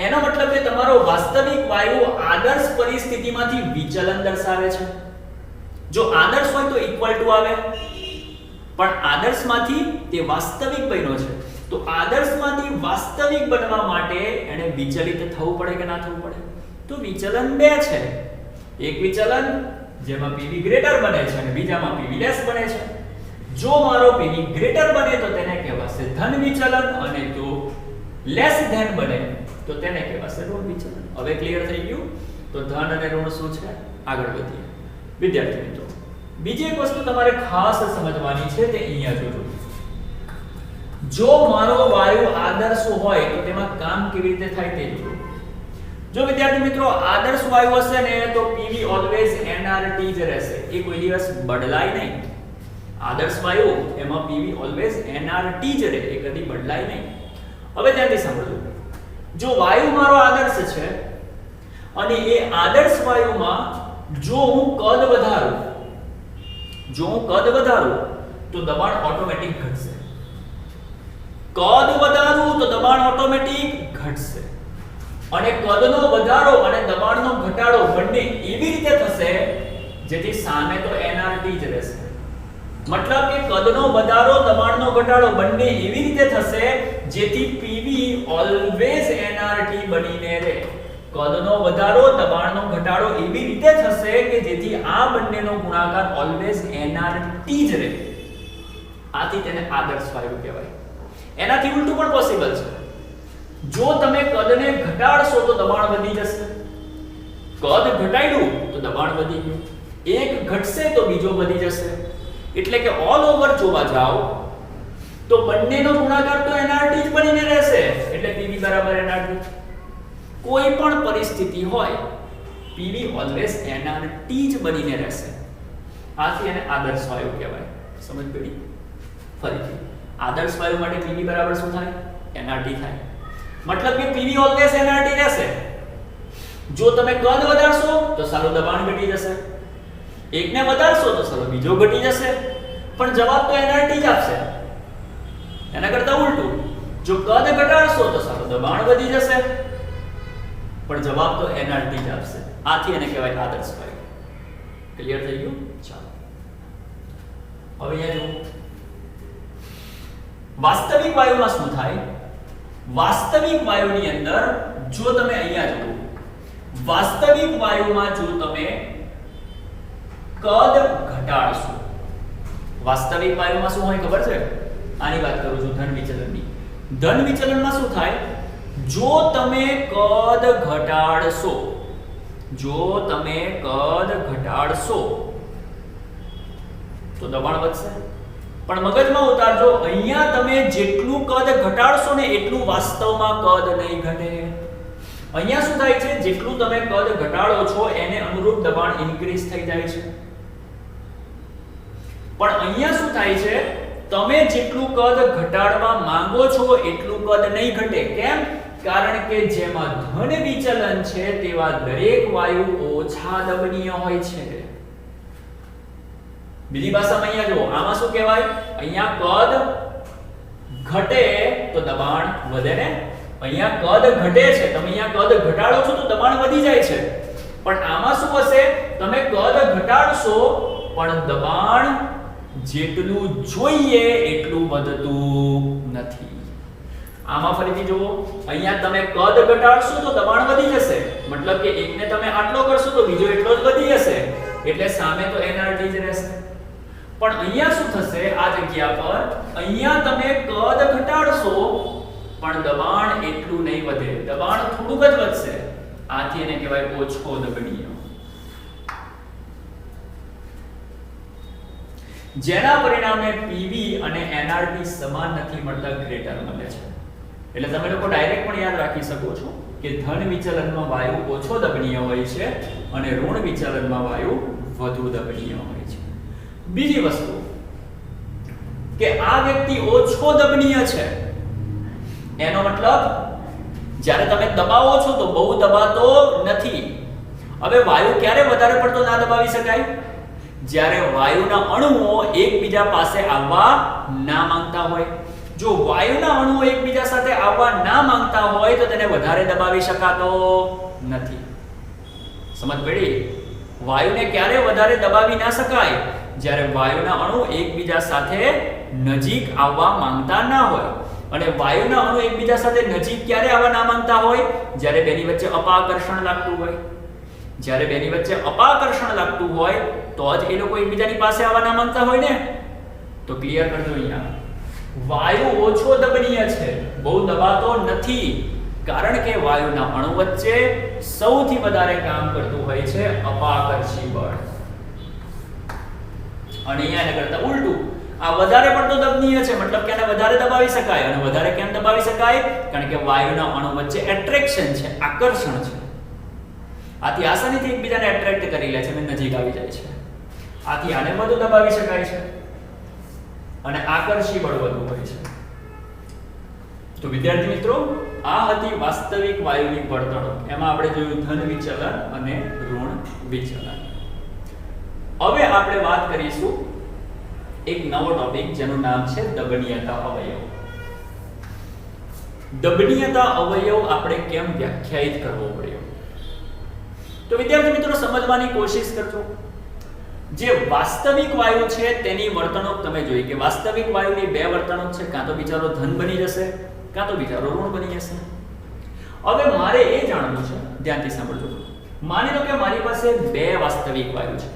એનો મતલબ કે તમારો વાસ્તવિક વાયુ આદર્શ પરિસ્થિતિમાંથી વિચલન દર્શાવે છે. જો આદર્શ હોય તો ઇક્વલ ટુ આવે, પણ આદર્શમાંથી તે વાસ્તવિક બન્યો છે તો આદર્શમાંથી વાસ્તવિક બનવા માટે એને વિચલિત થવું પડે કે ના થવું પડે? તો વિચલન બે છે. એક વિચલન જેમાં Pv ગ્રેટર બને છે અને બીજામાં Pv લેસ બને છે. જો મારો Pv ગ્રેટર બને તો તેને કહેવાશે ધન વિચલન, અને જો લેસ ધન બને તો તેને કહેવાશે ઋણ વિચલન. હવે ક્લિયર થઈ ગયું? તો ધન અને ઋણ શું છે? આગળ વધીએ. વિદ્યાર્થી મિત્રો, બીજી એક વસ્તુ તમારે ખાસ સમજવાની છે તે અહીંયા જોજો. જો મારો વાયુ આદર્શ હોય તો તેમાં કામ કેવી રીતે થાય તે જોજો. જો વિદ્યાર્થી મિત્રો આદર્શ વાયુ હશે ને તો Pv ઓલવેઝ nRT જ રહેશે, એ કોઈ દિવસ બદલાય નહીં. આદર્શ વાયુ એમાં Pv ઓલવેઝ nRT જ રહે, એ કદી બદલાય નહીં. હવે ધ્યાનથી સાંભળજો. જો વાયુ મારો આદર્શ છે અને એ આદર્શ વાયુમાં જો હું કદ વધારું, જો હું કદ વધારું તો દબાણ ઓટોમેટિક ઘટશે, કદ વધારું તો દબાણ ઓટોમેટિક ઘટશે, અને કદનો વધારો અને દબાણનો ઘટાડો બંને એવી રીતે થશે જેથી સામે તો nRT જ રહેશે. મતલબ કે કદનો વધારો દબાણનો ઘટાડો બંને એવી રીતે થશે જેથી PV ઓલવેઝ nRT બનીને રહે. કદનો વધારો દબાણનો ઘટાડો એવી રીતે થશે કે જેથી આ બંનેનો ગુણાકાર ઓલવેઝ nRT જ રહે. આથી તેને આદર્શ વાયુ કહેવાય. એનાથી ઉલટું પણ પોસિબલ છે. જો તમે કદને ઘટાડશો તો દબાણ વધી જશે, કદ ઘટાડ્યું તો દબાણ વધી ગયું, એક ઘટશે તો બીજો વધી જશે. એટલે કે ઓલ ઓવર જોવા જાઓ તો બંનેનો ગુણાકાર તો nRT જ બનીને રહેશે, એટલે PV બરાબર nRT. કોઈ પણ પરિસ્થિતિ હોય PV ઓલવેઝ nRT જ બનીને રહેશે. આથી એને આદર્શ વાયુ કહેવાય. સમજ પડી? ફરીથી આદર્શ વાયુ માટે PV બરાબર શું થાય? nRT થાય. મતલબ કે PV ઓલવેઝ nRT રહેશે. જો તમે કદ વધારશો તો સારું દબાણ ઘટી જશે, એકને વધારશો તો સારું બીજો ઘટી જશે, પણ જવાબ તો nRT જ આપશે. એના કરતા ઉલટું, જો કદ ઘટાડશો તો સારું દબાણ વધી જશે, પણ જવાબ તો nRT જ આપશે. આથી એને કહેવાય આદર્શ વાયુ. ક્લિયર થઈ ગયું? ચાલો હવે અહીંયા જો વાસ્તવિક વાયુમાં શું થાય. વાસ્તવિક વાયુની અંદર જો તમે અહીંયા જુઓ, વાસ્તવિક વાયુમાં જો તમે કદ ઘટાડશો, વાસ્તવિક વાયુમાં શું હોય ખબર છે? આની વાત કરું છું, ધન વિચલનની. ધન વિચલનમાં શું થાય? જો તમે કદ ઘટાડશો, જો તમે કદ ઘટાડશો તો દબાણ વધશે. પણ મગજમાં ઉતારજો, અહીંયા તમે જેટલું કદ ઘટાડશો ને એટલું વાસ્તવમાં કદ નહીં ઘટે. અહીંયા શું થાય છે? જેટલું તમે કદ ઘટાડો છો એને અનુરૂપ દબાણ ઇન્ક્રીઝ થઈ જાય છે. પણ અહીંયા શું થાય છે? તમે જેટલું કદ ઘટાડવા માંગો છો એટલું કદ નહીં ઘટે. કેમ? કારણ કે જેમાં ધન વિચલન છે તેવા દરેક વાયુ ઓછા દબનીય હોય છે. બીજી ભાષામાં અહીંયા જો, આમાં શું કહેવાય? અહીંયા કદ ઘટે તો દબાણ વધે ને. અહીંયા કદ ઘટે છે, તમે અહીંયા કદ ઘટાડો છો તો દબાણ વધી જાય છે. પણ આમાં શું હશે? તમે કદ ઘટાડશો પણ દબાણ જેટલું જોઈએ એટલું વધતું નથી. આમાં ફરીથી જુઓ, અહીંયા તમે કદ ઘટાડશો તો દબાણ વધી જશે, મતલબ કે એકને તમે આટલો કરશો તો બીજો એટલો જ વધી જશે, એટલે સામે તો nRT જ રહેશે. પણ અહીંયા શું થશે? આ જગ્યા પર અહીંયા તમે કદ ઘટાડશો પણ દબાણ એટલું નહીં વધે, દબાણ થોડુંક જ વધશે. આથી એને કહેવાય ઓછો દબનીય. જેના પરિણામે PV અને nRT સમાન નથી મળતા, ગ્રેટર મળે છે. એટલે તમે લોકો ડાયરેક્ટ પણ યાદ રાખી શકો છો કે ધન વિચલનમાં વાયુ ઓછો દબનીય હોય છે અને ઋણ વિચલનમાં વાયુ વધુ દબનીય હોય છે. બીજી વસ્તુ કે આ વ્યક્તિ ઓછો દબનીય છે, એનો મતલબ જ્યારે તમે દબાવો છો તો બહુ દબાતો નથી. હવે વાયુ ક્યારે વધારે પડતો ના દબાવી શકાય? જ્યારે વાયુના અણુઓ એકબીજા પાસે આવવા ના માંગતા હોય. જો વાયુના અણુઓ એકબીજા સાથે આવવા ના માંગતા હોય તો તેને વધારે દબાવી શકાતો નથી. સમજ પડી? વાયુને ક્યારે વધારે દબાવી ના શકાય? જ્યારે વાયુના અણુ એકબીજા સાથે નજીક આવવા માંગતા ના હોય. અને વાયુના અણુ એકબીજા સાથે નજીક ક્યારે આવવા ના માંગતા હોય? જ્યારે બેની વચ્ચે અપાકર્ષણ લાગતું હોય. જ્યારે બેની વચ્ચે અપાકર્ષણ લાગતું હોય તો જ એ લોકો એકબીજાની પાસે આવવા ના માંગતા હોય ને. તો ક્લિયર કરજો, અહીંયા વાયુ ઓછો દબનીય છે, બહુ દબાતો નથી, કારણ કે વાયુના અણુ વચ્ચે સૌથી વધારે કામ કરતું હોય છે અપાકર્ષી બળ. અને અહીંયા એને કરતા ઉલટું, આ વધારે પડતો દબનીય છે, મતલબ કે આને વધારે દબાવી શકાય. અને વધારે કેમ દબાવી શકાય? કારણ કે વાયુના અણુ વચ્ચે એટ્રેક્શન છે, આકર્ષણ છે. આથી આસાનીથી એકબીજાને એટ્રેક્ટ કરી લે છે અને નજીક આવી જાય છે. આથી આને વધુ દબાવી શકાય છે અને આકર્ષી બળ વધુ હોય છે. તો વિદ્યાર્થી મિત્રો, આ હતી વાસ્તવિક વાયુની વર્તણૂક. એમાં આપણે જોયું ધન વિચલન અને ઋણ વિચલન. હવે આપણે વાત કરીશું એક નવો ટોપિક જેનું નામ છે દબનીયતા અવયવ. દબનીયતા અવયવ આપણે કેમ વ્યાખ્યાયિત કરવો પડ્યો? તો વિદ્યાર્થી મિત્રો સમજવાની કોશિશ કરજો. જે વાસ્તવિક વાયુ છે તેની વર્તણૂક તમે જોઈ કે વાસ્તવિક વાયુની બે વર્તણૂક છે, કાં તો બિચારો ધન બની જશે કાં તો બિચારો ઋણ બની જશે. હવે મારે એ જાણવું છે, ધ્યાનથી સાંભળજો. માની લો કે મારી પાસે બે વાસ્તવિક વાયુ છે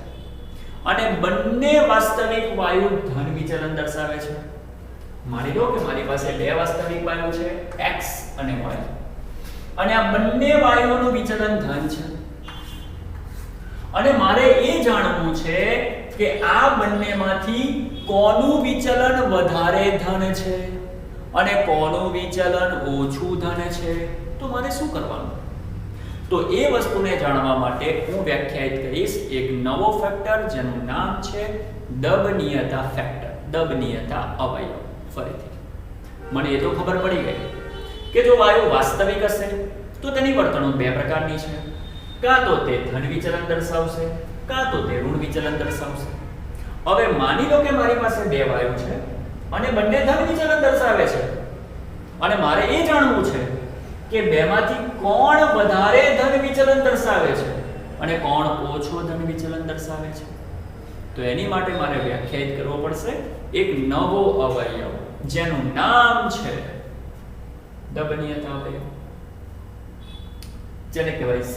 અને બંને વાસ્તવિક વાયુ ધન વિચલન દર્શાવે છે. માની લો કે મારી પાસે બે વાસ્તવિક વાયુ છે x અને y અને આ બંને વાયુઓનું વિચલન ધન છે અને મારે એ જાણવું છે કે આ બંનેમાંથી કોનું વિચલન વધારે ધન છે અને કોનું વિચલન ઓછું ધન છે. તો મારે શું કરવાનું? તો એ વસ્તુને જાણવા માટે હું વ્યાખ્યાયિત કરીશ એક નવો ફેક્ટર જેનું નામ છે દબનીયતા ફેક્ટર, દબનીયતા અવયવ. ફરીથી મને એ તો ખબર પડી ગઈ કે જો વાયુ વાસ્તવિક હશે તો તેની વર્તણૂક બે પ્રકારની છે, કાં તો તે ધન વિચલન દર્શાવશે કાં તો તે ઋણ વિચલન દર્શાવશે. હવે માની લો કે મારી પાસે બે વાયુ છે અને બંને ધન વિચલન દર્શાવે છે અને મારે એ જાણવું છે કે બેમાંથી કોણ વધારે ધન વિચલન દર્શાવે છે અને કોણ ઓછો ધન વિચલન દર્શાવે છે. તો એની માટે મારે વ્યાખ્યાયિત કરવો પડશે એક નવો અવયવ જેનું નામ છે દબનીયતા અવયવ, જેને કહેવાય z.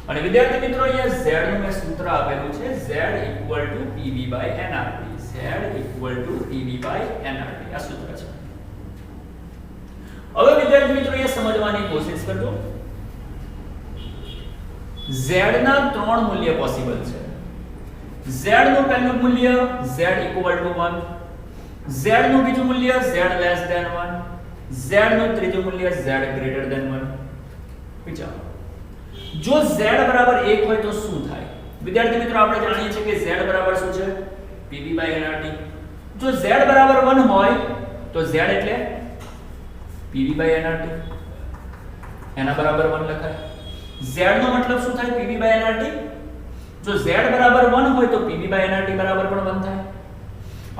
અને વિદ્યાર્થી મિત્રો અહીંયા z નું મેં સૂત્ર આપેલું છે z = PV/nRT. z = PV/nRT આ સૂત્ર છે. હવે વિદ્યાર્થી મિત્રો એ સમજવાની કોશિશ કરજો. z ના ત્રણ મૂલ્ય પોસિબલ છે. z નું પહેલું મૂલ્ય z = 1, z નું બીજું મૂલ્ય z less than 1, z નું ત્રીજું મૂલ્ય z greater than 1. વિચારો, જો z બરાબર 1 હોય તો શું થાય? વિદ્યાર્થી મિત્રો આપણે જાણીએ છીએ કે z બરાબર શું છે? PV/nRT. જો z બરાબર 1 હોય તો z એટલે PV/nRT, એના બરાબર 1 લખાય. z નો મતલબ શું થાય? PV/nRT. જો z બરાબર 1 હોય તો PV/nRT બરાબર પણ 1 થાય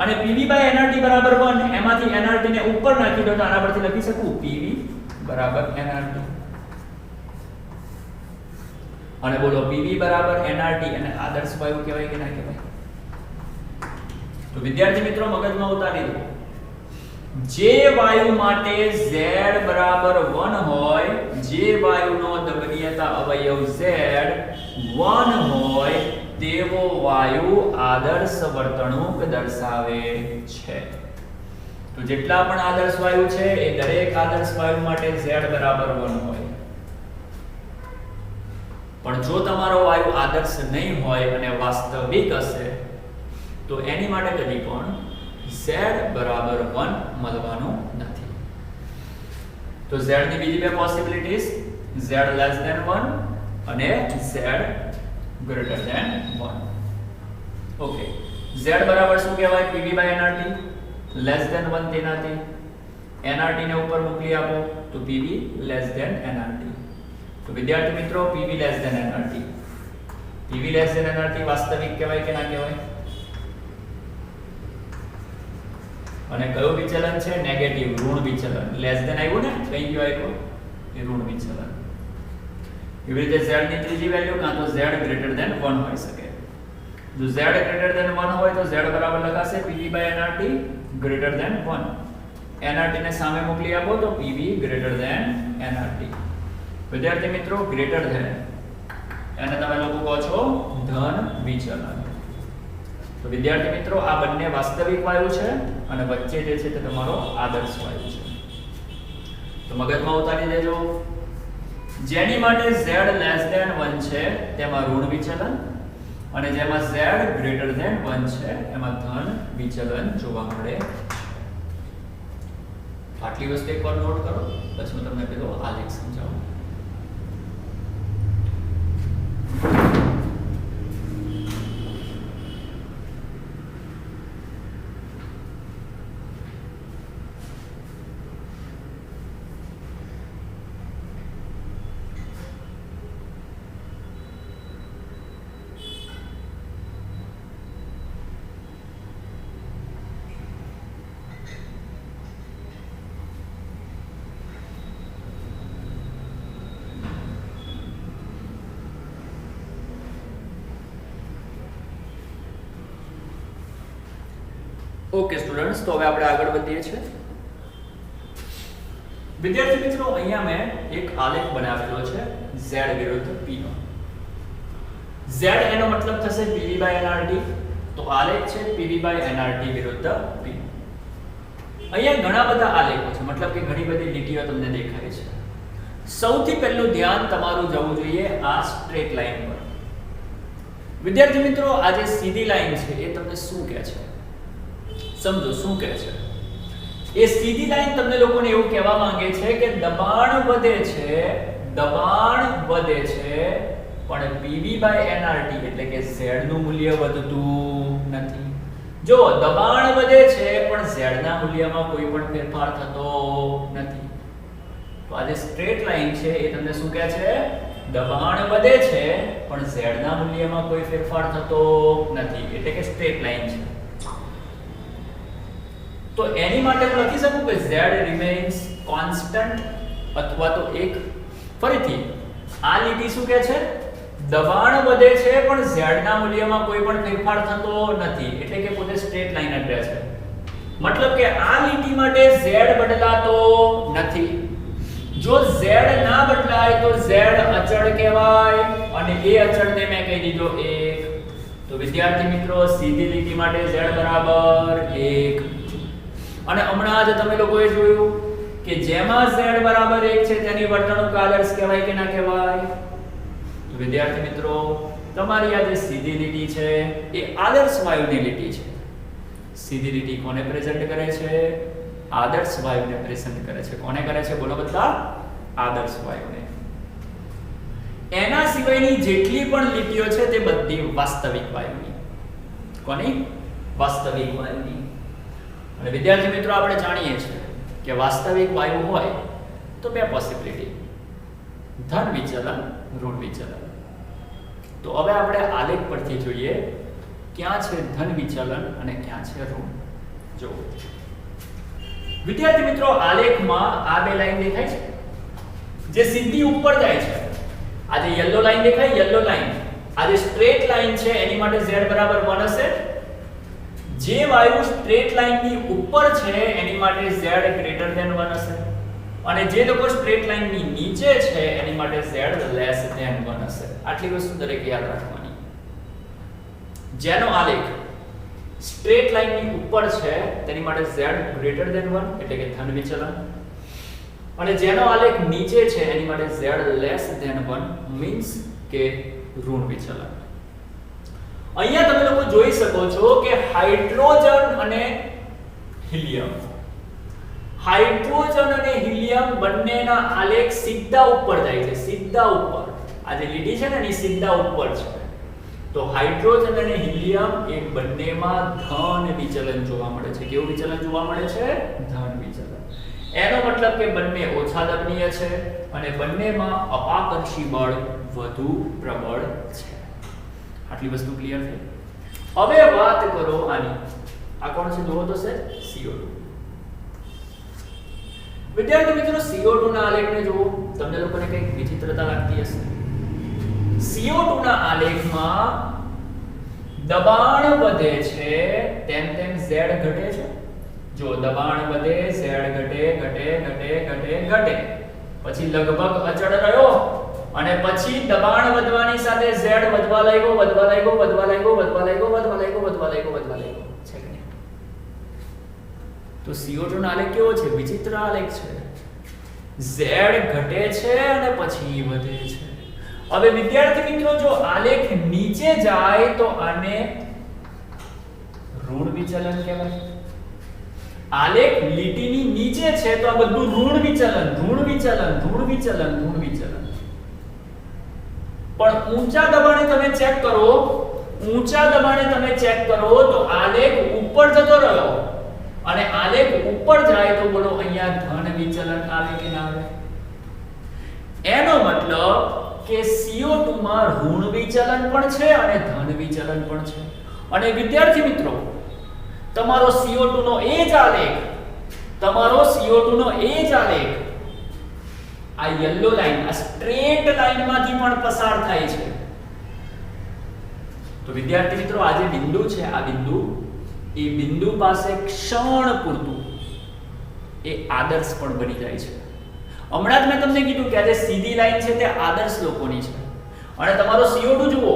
અને PV/nRT બરાબર 1 એમાંથી nRT ને ઉપર નાખી દો તો આના પરથી લખી શકું PV/nRT. અને બોલો PV/nRT અને આદર્શ વાયુ કહેવાય કે ના કહેવાય? તો વિદ્યાર્થી મિત્રો મગજમાં ઉતારી દો. જે વાયુ માટે z બરાબર 1 હોય, જે વાયુનો દબનીયતા અવયવ z 1 હોય તેવો વાયુ આદર્શ વર્તણૂક દર્શાવે છે. તો જેટલા પણ આદર્શ વાયુ છે એ દરેક આદર્શ વાયુ માટે z બરાબર 1 હોય. પણ જો તમારો વાયુ આદર્શ નહીં હોય અને વાસ્તવિક હશે તો એની માટે કદી પણ z બરાબર 1 મળવાનું નથી. તો z ની બીજી બે પોસિબિલિટીઝ z less than 1 અને z greater than 1. Okay, z બરાબર શું કહેવાય? PV/nRT. less than 1 તેનાથી nRT ને ઉપર મૂકી આપો તો PV less than nRT. તો વિદ્યાર્થી મિત્રો PV less than nRT, PV less than nRT વાસ્તવિક કહેવાય કે ના કહેવાય? અને કયું વિચલન છે? નેગેટિવ, ઋણ વિચલન. લેસ ધેન આવ્યું ને, કઈ ગયું આવ્યું? એ ઋણ વિચલન. એવી રીતે z ની ત્રીજી વેલ્યુ કાં તો z ગ્રેટર ધેન 1 હોઈ શકે. જો z ગ્રેટર ધેન 1 હોય તો z બરાબર લખાશે PV/nRT ગ્રેટર ધેન 1. nRT ને સામે મોકલી આપો તો PV ગ્રેટર ધેન nRT. વિદ્યાર્થી મિત્રો ગ્રેટર ધેન એને તમે લોકો કહો છો ધન વિચલન. તો વિદ્યાર્થી મિત્રો આ બંને વાસ્તવિક વાયુ છે અને વચ્ચે જે છે તે તમારો આદર્શ વાયુ છે. તો મગજમાં ઉતારી દેજો. જેની માટે z less than 1 છે તેમાં ઋણ વિચલન અને જેમાં z greater than 1 છે એમાં ધન વિચલન જોવા મળે છે. આટલી વસ્તુ એકવાર નોટ કરો, પછી હું તમને પેલો આલેખ સમજાવું. ઓકે સ્ટુડન્ટ્સ, તો હવે આપણે આગળ વધીએ છીએ. વિદ્યાર્થી મિત્રો, અહીંયા મેં એક આલેખ બનાવેલો છે z વિરુદ્ધ p નો. z એનો મતલબ થશે pv/nrt. તો આલેખ છે pv/nrt વિરુદ્ધ p. અહીંયા ઘણા બધા આલેખો છે, મતલબ કે ઘણી બધી લીટીઓ તમને દેખાય છે. સૌથી પહેલું ધ્યાન તમારું જવું જોઈએ આ સ્ટ્રેટ લાઈન પર. વિદ્યાર્થી મિત્રો, આ જે સીધી લાઈન છે એ તમને શું કહે છે? સમજો શું કહે છે. એ સીધી લાઈન તમને લોકોને એવું કહેવા માંગે છે કે દબાણ વધે છે પણ pv/nrt એટલે કે z નું મૂલ્ય વધતું નથી. જો દબાણ વધે છે પણ z ના મૂલ્યમાં કોઈ પણ ફેરફાર થતો નથી. તો આ જે સ્ટ્રેટ લાઈન છે એ તમને શું કહે છે? દબાણ વધે છે પણ z ના મૂલ્યમાં કોઈ ફેરફાર થતો નથી, એટલે કે સ્ટ્રેટ લાઈન છે. તો એની માટે હું લખી શકું કે z remains constant, અથવા તો એક ફરીથી આ લીટી શું કહે છે? દબાણ વધે છે પણ z ના મૂલ્યમાં કોઈ પણ ફેરફાર થતો નથી, એટલે કે પોતે સ્ટ્રેટ લાઈન જ રહે છે. મતલબ કે આ લીટી માટે z બદલાતો નથી. જો z ના બદલાય તો z અચળ કહેવાય, અને એ અચળને મેં કહી દીધો 1. તો વિદ્યાર્થી મિત્રો, સીધી લીટી માટે z બરાબર 1. અને હમણાં જ તમે લોકોએ જોયું કે જેમાં z બરાબર 1 છે તેની વર્તણૂક આદર્શ કહેવાય કે ના કહેવાય? તો વિદ્યાર્થી મિત્રો, તમારી આ જે સીધી લીટી છે એ આદર્શ વાયુની લીટી છે. સીધી લીટી કોને પ્રેઝન્ટ કરે છે? આદર્શ વાયુને પ્રેઝન્ટ કરે છે. કોને કરે છે? બોલો બધા. આદર્શ વાયુને. એના સિવાયની જેટલી પણ લીટીઓ છે તે બધી વાસ્તવિક વાયુની. કોની? વાસ્તવિક વાયુની. અને વિદ્યાર્થી મિત્રો, આપણે જાણીએ છીએ કે વાસ્તવિક વાયુ હોય તો બે પોસિબિલિટી, ધન વિચલન, ઋણ વિચલન. તો હવે આપણે આલેખ પરથી જોઈએ ક્યાં છે ધન વિચલન અને ક્યાં છે ઋણ. જો વિદ્યાર્થી મિત્રો, આલેખમાં આ બે લાઈન દેખાય છે જે સીધી ઉપર જાય છે. આ જે યલો લાઈન દેખાય, યલો લાઈન, આ જે સ્ટ્રેટ લાઈન છે એની માટે z બરાબર 1 હશે. જે વાયુ સ્ટ્રેટ લાઈનની ઉપર છે એની માટે z ગ્રેટર ધેન 1 હશે, અને જે લોકો સ્ટ્રેટ લાઈનની નીચે છે એની માટે z લેસ ધેન 1 હશે. આટલી વસ્તુ દરેક યાદ રાખવાની. જેનો આલેખ સ્ટ્રેટ લાઈનની ઉપર છે તેની માટે z ગ્રેટર ધેન 1 એટલે કે ધન વિચલન, અને જેનો આલેખ નીચે છે એની માટે z લેસ ધેન 1 મીન્સ કે ઋણ વિચલન. અહીંયા તમે લોકો જોઈ શકો છો કે હાઇડ્રોજન અને હિલિયમ બંનેના આલેખ સીધા ઉપર જાય છે, સીધા ઉપર. આ જે લીટી છે ને એની સીધા ઉપર છે. તો હાઇડ્રોજન અને હિલિયમ એ બંનેમાં ધન વિચલન જોવા મળે છે. કેવું વિચલન જોવા મળે છે? ધન વિચલન. એનો મતલબ કે બંને ઓછા દબનીય છે અને બંનેમાં અપાકર્ષી બળ વધુ પ્રબળ છે. આટલી વસ્તુ ક્લિયર થઈ. હવે વાત કરો આની. આ કોણ છે? જોવો તો છે CO2. વિદ્યાર્થી મિત્રો, CO2 ના આલેખને જુઓ. તમને લોકોને કંઈક વિચિત્રતા લાગતી હશે. CO2 ના આલેખમાં દબાણ વધે છે તેમ તેમ z ઘટે છે. જો દબાણ વધે, z ઘટે, પછી લગભગ અચળ રહ્યો, અને પછી દબાણ વધવાની સાથે z વધવા લાગ્યો છે કે નહીં? તો CO2 નો આલેખ કેવો છે? વિચિત્ર આલેખ છે. z ઘટે છે અને પછી વધે છે. હવે વિદ્યાર્થી મિત્રો, જો આલેખ નીચે જાય તો આને ઋણ વિચલન કહેવાય. આલેખ લીટીની નીચે છે તો આ બધું ઋણ વિચલન. પણ ઊંચા દબાણે તમે ચેક કરો તો આલેખ ઉપર જતો રહ્યો, અને આલેખ ઉપર જાય તો બોલો અહીંયા ધન વિચલન આવે કે ના આવે? એનો મતલબ કે CO2 માં ઋણ વિચલન પણ છે અને ધન વિચલન પણ છે. અને વિદ્યાર્થી મિત્રો, તમારો CO2 નો એ જ આલેખ આ યલો લાઈન, આ સ્ટ્રેટ લાઈનમાંથી પણ પસાર થાય છે. તો વિદ્યાર્થી મિત્રો, આ જે બિંદુ છે, આ બિંદુ એ બિંદુ પાસે ક્ષણ પૂરતું એ આદર્શ પણ બની જાય છે. હમણાં જ મેં તમને કીધું કે આ જે સીધી લાઈન છે તે આદર્શ લોકોની છે અને તમારો CO2 જુઓ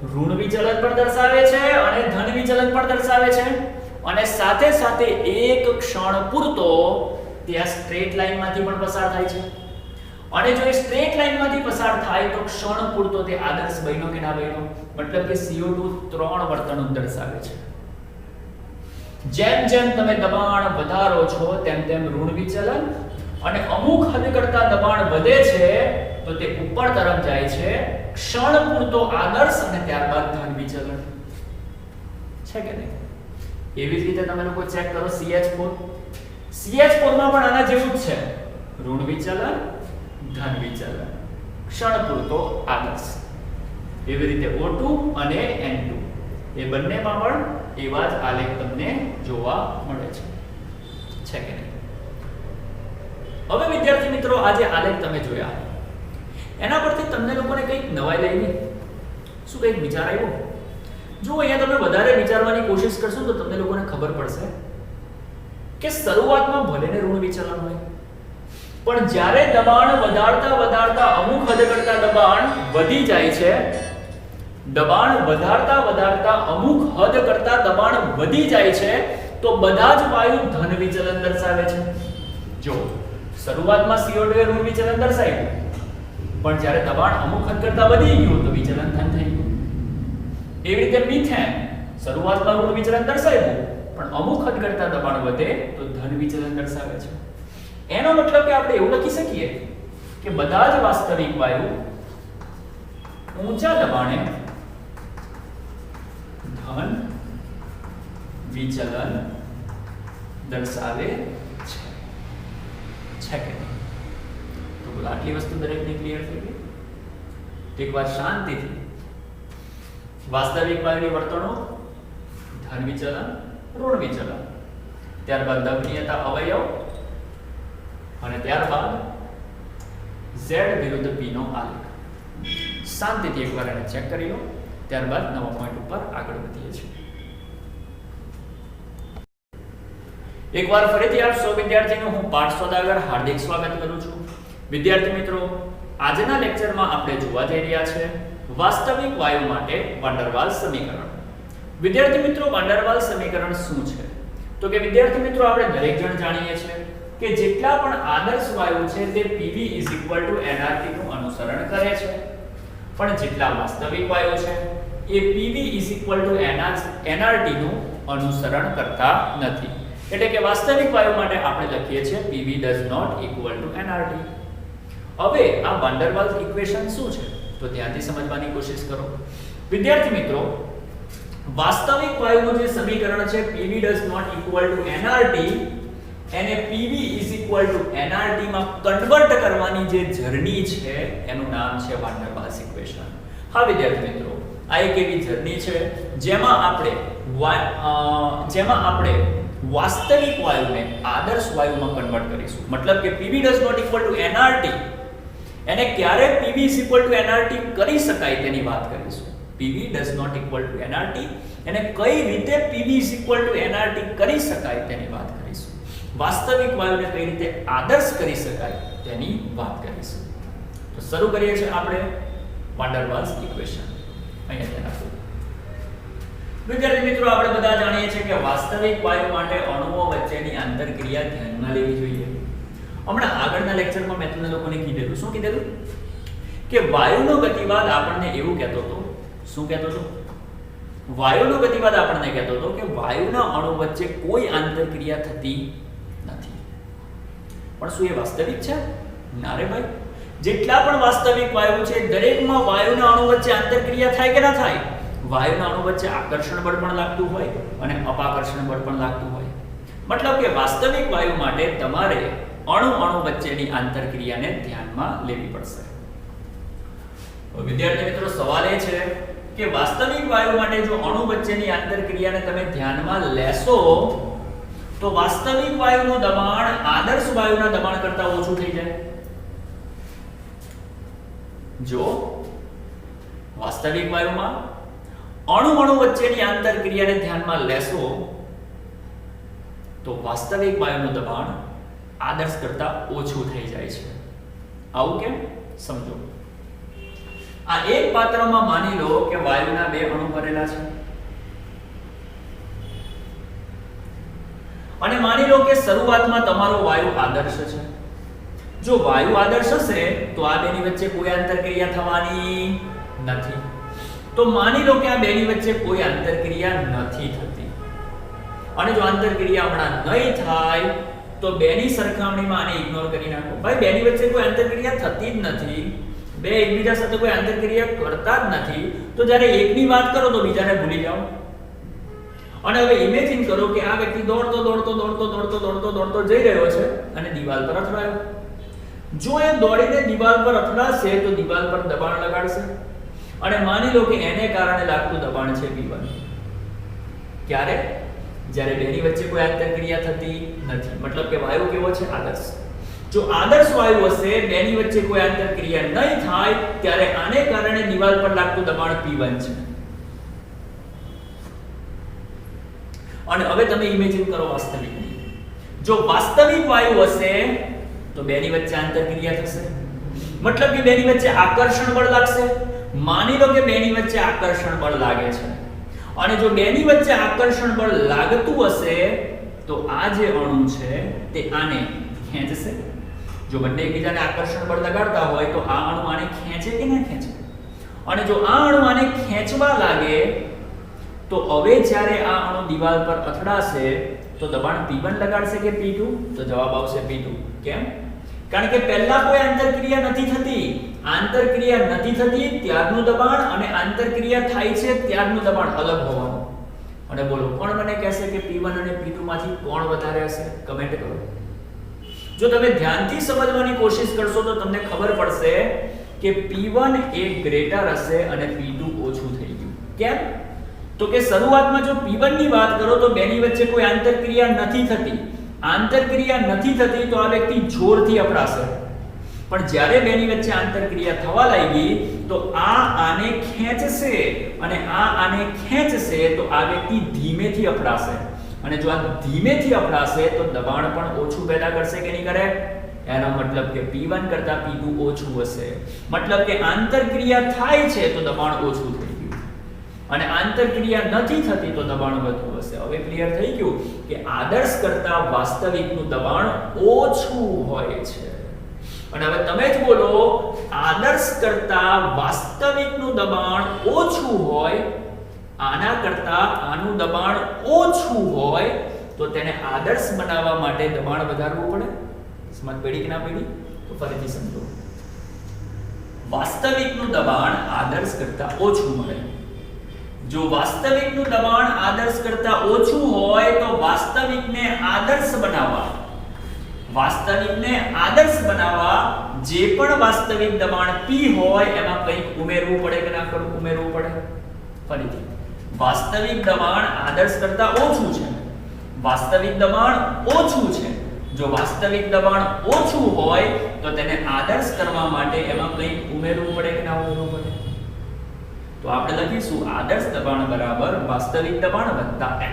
ઋણ વિચલન પણ દર્શાવે છે અને ધન વિચલન પણ દર્શાવે છે અને સાથે સાથે એક ક્ષણ પૂરતો ત્યાં સ્ટ્રેટ લાઈન માંથી પણ પસાર થાય છે અને જો એ સ્ટ્રેટ લાઈન માંથી પસાર થાય તો ક્ષણ પૂરતો તે આદર્શ બન્યો કે ના બન્યો, મતલબ કે CO2 ત્રણ વર્તણૂક દર્શાવે છે. જેમ જેમ તમે દબાણ વધારો છો તેમ તેમ ઋણ વિચલન અને અમુક હદ કરતા દબાણ વધે છે તો તે ઉપર તરફ જાય છે ક્ષણ પૂરતો આદર્શ અને ત્યારબાદ ધન વિચલન છે કે નહીં. એવી જ રીતે તમે લોકો ચેક કરો CH4 માં પણ આના જેવું જ છે, ઋણ વિચલન ધન વિચલન ક્ષણ પૂરતો આદર્શ. એવી રીતે O2 અને N2 એ બંનેમાં પણ એવા જ આલેખ તમને જોવા મળે છે કે નહીં. હવે વિદ્યાર્થી મિત્રો આ જે આલેખ તમે જોયા એના પરથી તમને લોકોને કંઈક નવાઈ લાગી, શું કંઈક વિચાર આવ્યો? જો અહીંયા તમે વધારે વિચારવાની કોશિશ કરશો તો તમને લોકોને ખબર પડશે કે શરૂઆતમાં ભલે ને ઋણ વિચલન હોય પણ જ્યારે દબાણ વધારતા વધારતા અમુક હદ કરતા દબાણ વધી જાય છે, દબાણ વધારતા વધારતા અમુક હદ કરતા દબાણ વધી જાય છે તો બધા જ વાયુ ધન વિચલન દર્શાવે છે. જો શરૂઆતમાં CO2 એ ઋણ વિચલન દર્શાવ્યું પણ જ્યારે દબાણ અમુક હદ કરતા વધી ગયું તો વિચલન ધન થઈ ગયું. એવી રીતે મિથેન શરૂઆતમાં ઋણ વિચલન દર્શાવ્યું પણ અમુક હદ કરતા દબાણ વધે તો ધન વિચલન દર્શાવે છે. એનો મતલબ કે આપણે એવું લખી શકીએ કે બધા જ વાસ્તવિક વાયુ ઊંચા દબાણે ધન વિચલન દર્શાવે છે કે નહીં? તો બોલો આટલી વસ્તુ દરેકને ક્લિયર થઈ ગઈ? એક વાર શાંતિથી વાસ્તવિક વાયુની વર્તણૂક ધન વિચલન ઋણ વિચલન, ત્યારબાદ દબનીયતા અવયવ અને ત્યારબાદ Z વિરુદ્ધ P નો આલેખ. શાંતિથી એકવાર એને ચેક કરી લો, ત્યારબાદ નવા પોઈન્ટ ઉપર આગળ વધીએ છીએ. એકવાર ફરીથી આપ સૌ વિદ્યાર્થીનું હું પાઠ સોદાગર હાર્દિક સ્વાગત કરું છું. વિદ્યાર્થી મિત્રો, આજના લેક્ચરમાં આપણે જોવા જઈ રહ્યા છે વાસ્તવિક વાયુ માટે વાન ડર વાલ્સ સમીકરણ. વિદ્યાર્થી મિત્રો, વાન ડર વાલ્સ સમીકરણ શું છે? તો કે વિદ્યાર્થી મિત્રો આપણે દરેક જણ જાણીએ છીએ કે જેટલા પણ આદર્શ વાયુ છે તે PV nRT નું અનુસરણ કરે છે, પણ જેટલા વાસ્તવિક વાયુ છે એ PV nRT નું અનુસરણ કરતા નથી. એટલે કે વાસ્તવિક વાયુ માટે આપણે લખીએ છીએ PV does not equal to nRT. હવે આ વાન ડર વાલ્સ ઇક્વેશન શું છે તો ધ્યાનથી સમજવાની કોશિશ કરો. વિદ્યાર્થી મિત્રો, વાસ્તવિક વાયુનું જે સમીકરણ છે PV does not equal to nRT એને PV nRT માં કન્વર્ટ કરવાની જે જર્ની છે એનું નામ છે વાન ડર વાલ્સ ઇક્વેશન. હા વિદ્યાર્થી મિત્રો, આ એક એવી જર્ની છે જેમાં આપણે વાસ્તવિક વાયુને આદર્શ વાયુમાં કન્વર્ટ કરીશું. મતલબ કે PV does not equal to nRT એને ક્યારે PV nRT કરી શકાય તેની વાત કરીશું. PV does not equal to nRT એને કઈ રીતે PV nRT કરી શકાય તેની વાત કરીશું. વાસ્તવિક વાયુને કઈ રીતે આદર્શ કરી શકાય તેની વાત કરીશું. તો શરૂ કરીએ છીએ આપણે વાન ડર વાલ્સ ઇક્વેશન. અહીંયા ધ્યાન આપો વિદ્યાર્થી મિત્રો, આપણે બધા જાણીએ છીએ કે વાસ્તવિક વાયુ માટે અણુઓ વચ્ચેની આંતરક્રિયા ધ્યાનમાં લેવી જોઈએ. હમણાં આગળના લેક્ચરમાં મેં તમને લોકોને કીધેલું, શું કીધેલું? કે વાયુનો ગતિવાદ આપણને એવું કહેતો હતો, શું કહેતો હતો? વાયુનો ગતિવાદ આપણને કહેતો હતો કે વાયુના અણુ વચ્ચે કોઈ આંતરક્રિયા થતી નથી. પણ શું એ વાસ્તવિક છે? ના રે ભાઈ, જેટલા પણ વાસ્તવિક વાયુ છે દરેકમાં વાયુના અણુ વચ્ચે આંતરક્રિયા થાય કે ના થાય? વાયુના અણુ વચ્ચે આકર્ષણ બળ પણ લાગતું હોય અને અપાકર્ષણ બળ પણ લાગતું હોય. મતલબ કે વાસ્તવિક વાયુ માટે તમારે અણુ વચ્ચેની આંતરક્રિયાને ધ્યાનમાં લેવી પડશે. વિદ્યાર્થી મિત્રો, સવાલ એ છે કે વાસ્તવિક વાયુ માટે જો અણુ વચ્ચેની આંતરક્રિયાને તમે ધ્યાનમાં લેશો તો વાસ્તવિક વાયુનું દબાણ આદર્શ વાયુના દબાણ કરતા ઓછું થઈ જાય. જો વાસ્તવિક વાયુમાં અણુ વચ્ચેની આંતરક્રિયાને ધ્યાનમાં લેશો તો વાસ્તવિક વાયુનું દબાણ આદર્શ કરતા ઓછું થઈ જાય છે. આવું કેમ? સમજો. આ એક પાત્રમાં માની લો કે વાયુના 2 અણુ ભરેલા છે અને માની લો કે શરૂઆતમાં તમારો વાયુ આદર્શ છે. જો વાયુ આદર્શ હશે તો આ બેની વચ્ચે કોઈ આંતરક્રિયા થવાની નથી. તો માની લો કે આ બેની વચ્ચે કોઈ આંતરક્રિયા નથી થતી અને જો આંતરક્રિયા હમણાં નહીં થાય તો બેની સરખામણીમાં આને ઇગ્નોર કરી નાખો. ભાઈ બેની વચ્ચે કોઈ આંતરક્રિયા થતી જ નથી, બે એકબીજા સાથે કોઈ આંતરક્રિયા કરતા જ નથી, તો જ્યારે એકની વાત કરો તો બીજાને ભૂલી જાઓ. અને હવે ઇમેજિન કરો કે આ વ્યક્તિ દોડતો જઈ રહ્યો છે અને દીવાલ પર અથડાયો. જો એ દોડીને દીવાલ પર અથડાશે તો દીવાલ પર દબાણ લગાડશે અને માની લો કે એને કારણે લાગતું દબાણ છે P1. ક્યારે? જ્યારે બેની વચ્ચે કોઈ આંતરક્રિયા થતી નથી. મતલબ કે વાયુ કેવો છે? આદર્શ. જો આદર્શ વાયુ હશે, બેની વચ્ચે કોઈ આંતરક્રિયા નહીં થાય, ત્યારે આને કારણે દીવાલ પર લાગતું દબાણ P1 છે. અને હવે તમે ઇમેજિન કરો વાસ્તવિકની. જો વાસ્તવિક વાયુ હશે તો બેની વચ્ચે આંતરક્રિયા થશે, મતલબ કે બેની વચ્ચે આકર્ષણ બળ લાગશે. માની લો કે બેની વચ્ચે આકર્ષણ બળ લાગે છે અને જો બેની વચ્ચે આકર્ષણ બળ લાગતું હશે તો આ જે અણુ છે તે આને ખેંચશે. જો બંને એકબીજાને આકર્ષણ બળ લગાડતા હોય તો આ અણુ આને ખેંચે કે ના ખેંચે? અને જો આ અણુ આને ખેંચવા લાગે તો હવે જ્યારે આ અણુ દીવાલ પર અથડાશે તો દબાણ P1 લગાડશે કે P2? તો જવાબ આવશે P2. કેમ? કારણ કે પહેલા કોઈ આંતરક્રિયા નથી થતી. આંતરક્રિયા નથી થતી ત્યારનું દબાણ અને આંતરક્રિયા થાય છે ત્યારનું દબાણ અલગ હોવાનું. અને બોલો કોણ મને કહેશે કે P1 અને P2 માંથી કોણ વધારે હશે? કમેન્ટ કરો. જો તમે ધ્યાનથી સમજવાની કોશિશ કરશો તો તમને ખબર પડશે કે P1 એ ગ્રેટર હશે અને P2 ઓછું થઈ ગયું. કેમ? તો કે શરૂઆતમાં જો P1 ની વાત કરો તો બેની વચ્ચે કોઈ આંતરક્રિયા નથી થતી. આંતરક્રિયા નથી થતી તો આ વ્યક્તિ જોરથી અફડાશે. પણ જ્યારે બેની વચ્ચે આંતરક્રિયા થવા લાગી તો આ આને ખેંચશે અને આ આને ખેંચશે તો આ વ્યક્તિ ધીમેથી અફડાશે. અને જો આ ધીમેથી અફડાશે તો દબાણ પણ ઓછું પેદા કરશે કે નહીં કરે? એનો મતલબ કે P1 કરતા P2 ઓછું હશે. મતલબ કે આંતરક્રિયા થાય છે તો દબાણ ઓછું થઈ ગયું અને આંતરક્રિયા નથી થતી તો દબાણ વધુ હશે. હવે ક્લિયર થઈ ગયું કે આદર્શ કરતા વાસ્તવિકનું દબાણ ઓછું હોય છે. અને હવે તમે જ બોલો, આદર્શ કરતા વાસ્તવિકનું દબાણ ઓછું હોય, આના કરતા આનું દબાણ ઓછું હોય તો તેને આદર્શ બનાવવા માટે દબાણ વધારવું પડે. સમજ પડી કે ના પડી? તો ફરીથી સમજો. વાસ્તવિકનું દબાણ આદર્શ કરતા ઓછું મળે. જો વાસ્તવિકનું દબાણ આદર્શ કરતા ઓછું હોય તો વાસ્તવિકને આદર્શ બનાવવા જે પણ વાસ્તવિક દબાણ P હોય એમાં કંઈક ઉમેરવું પડે કે ના ઉમેરવું પડે? ફરીથી વાસ્તવિક દબાણ આદર્શ કરતા ઓછું છે. વાસ્તવિક દબાણ ઓછું છે. જો વાસ્તવિક દબાણ ઓછું હોય તો તેને આદર્શ કરવા માટે એમાં કંઈક ઉમેરવું પડે કે ના ઉમેરવું પડે? તો આપણે લખીશું આદર્શ દબાણ બરાબર વાસ્તવિક દબાણ વત્તા x.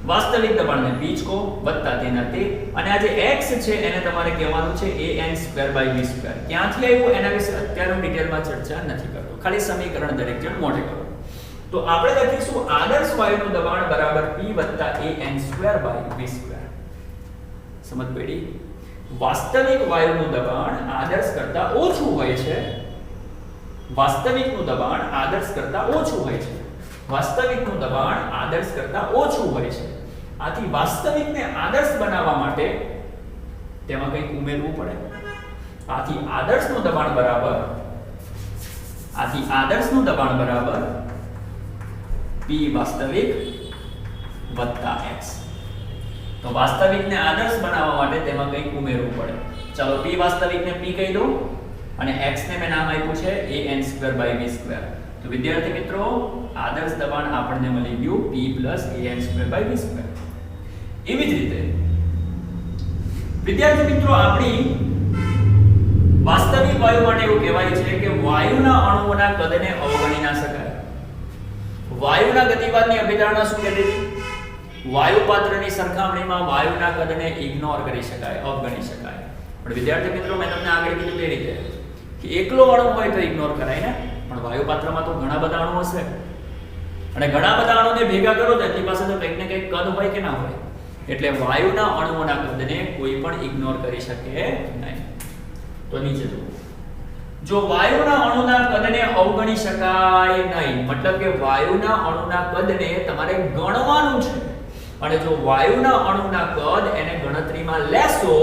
વાસ્તવિક દબાણને p જ કહો વત્તા તેના તે, અને આ જે x છે એને તમારે કહેવાનું છે an²/v². ક્યાંથી આવ્યું એના વિશે અત્યારે હું ડિટેલમાં ચર્ચા નથી કરતો, ખાલી સમીકરણ દરેક જણ મોઢે કરો. તો આપણે લખીશું આદર્શ વાયુનું દબાણ બરાબર p વત્તા an²/v². સમજ પડી? વાસ્તવિક વાયુનું દબાણ આદર્શ કરતા ઓછું હોય છે. વાસ્તવિકનું દબાણ આદર્શ કરતા ઓછું હોય છે. વાસ્તવિકનું દબાણ આદર્શ કરતા ઓછું હોય છે. આથી વાસ્તવિકને આદર્શ બનાવવા માટે તેમાં કંઈક ઉમેરવું પડે. આથી આદર્શનું દબાણ બરાબર p વાસ્તવિક વત્તા x. તો વાસ્તવિકને આદર્શ બનાવવા માટે તેમાં કંઈક ઉમેરવું પડે. ચાલો p વાસ્તવિકને p કહી દો અને x ને મેં નામ આપ્યું છે an²/v². તો વિદ્યાર્થી મિત્રો, આદર્શ દબાણ આપણને મળી ગયું p + an²/v². એવી જ રીતે વિદ્યાર્થી મિત્રો, આપણી વાસ્તવિક વાયુ માટે એવું કહેવાય છે કે વાયુના અણુઓના કદને અવગણી ના શકાય. વાયુના ગતિવાદની અભિધારણા શું કહેતી હતી? વાયુપાત્રની સરખામણીમાં વાયુના કદને ઇગ્નોર કરી શકાય, અવગણી શકાય. પણ વિદ્યાર્થી મિત્રો મેં તમને આગળ કીધું તે રીતે કે એકલો અણુ હોય તો ઇગ્નોર કરાય ને, પણ વાયુપાત્રમાં તો ઘણા બધા અણુ હશે અને ઘણા બધા અણુને ભેગા કરો તો એની પાસે તો કંઈક ને કંઈક કદ હોય કે ના હોય. એટલે વાયુના અણુઓના કદને કોઈ પણ ઇગ્નોર કરી શકે નહીં. તો નીચે જુઓ, જો વાયુના અણુના કદને અવગણી શકાય નહીં, મતલબ કે વાયુના અણુના કદને તમારે ગણવાનું છે અને જો વાયુના અણુના કદ એને ગણતરીમાં લેશો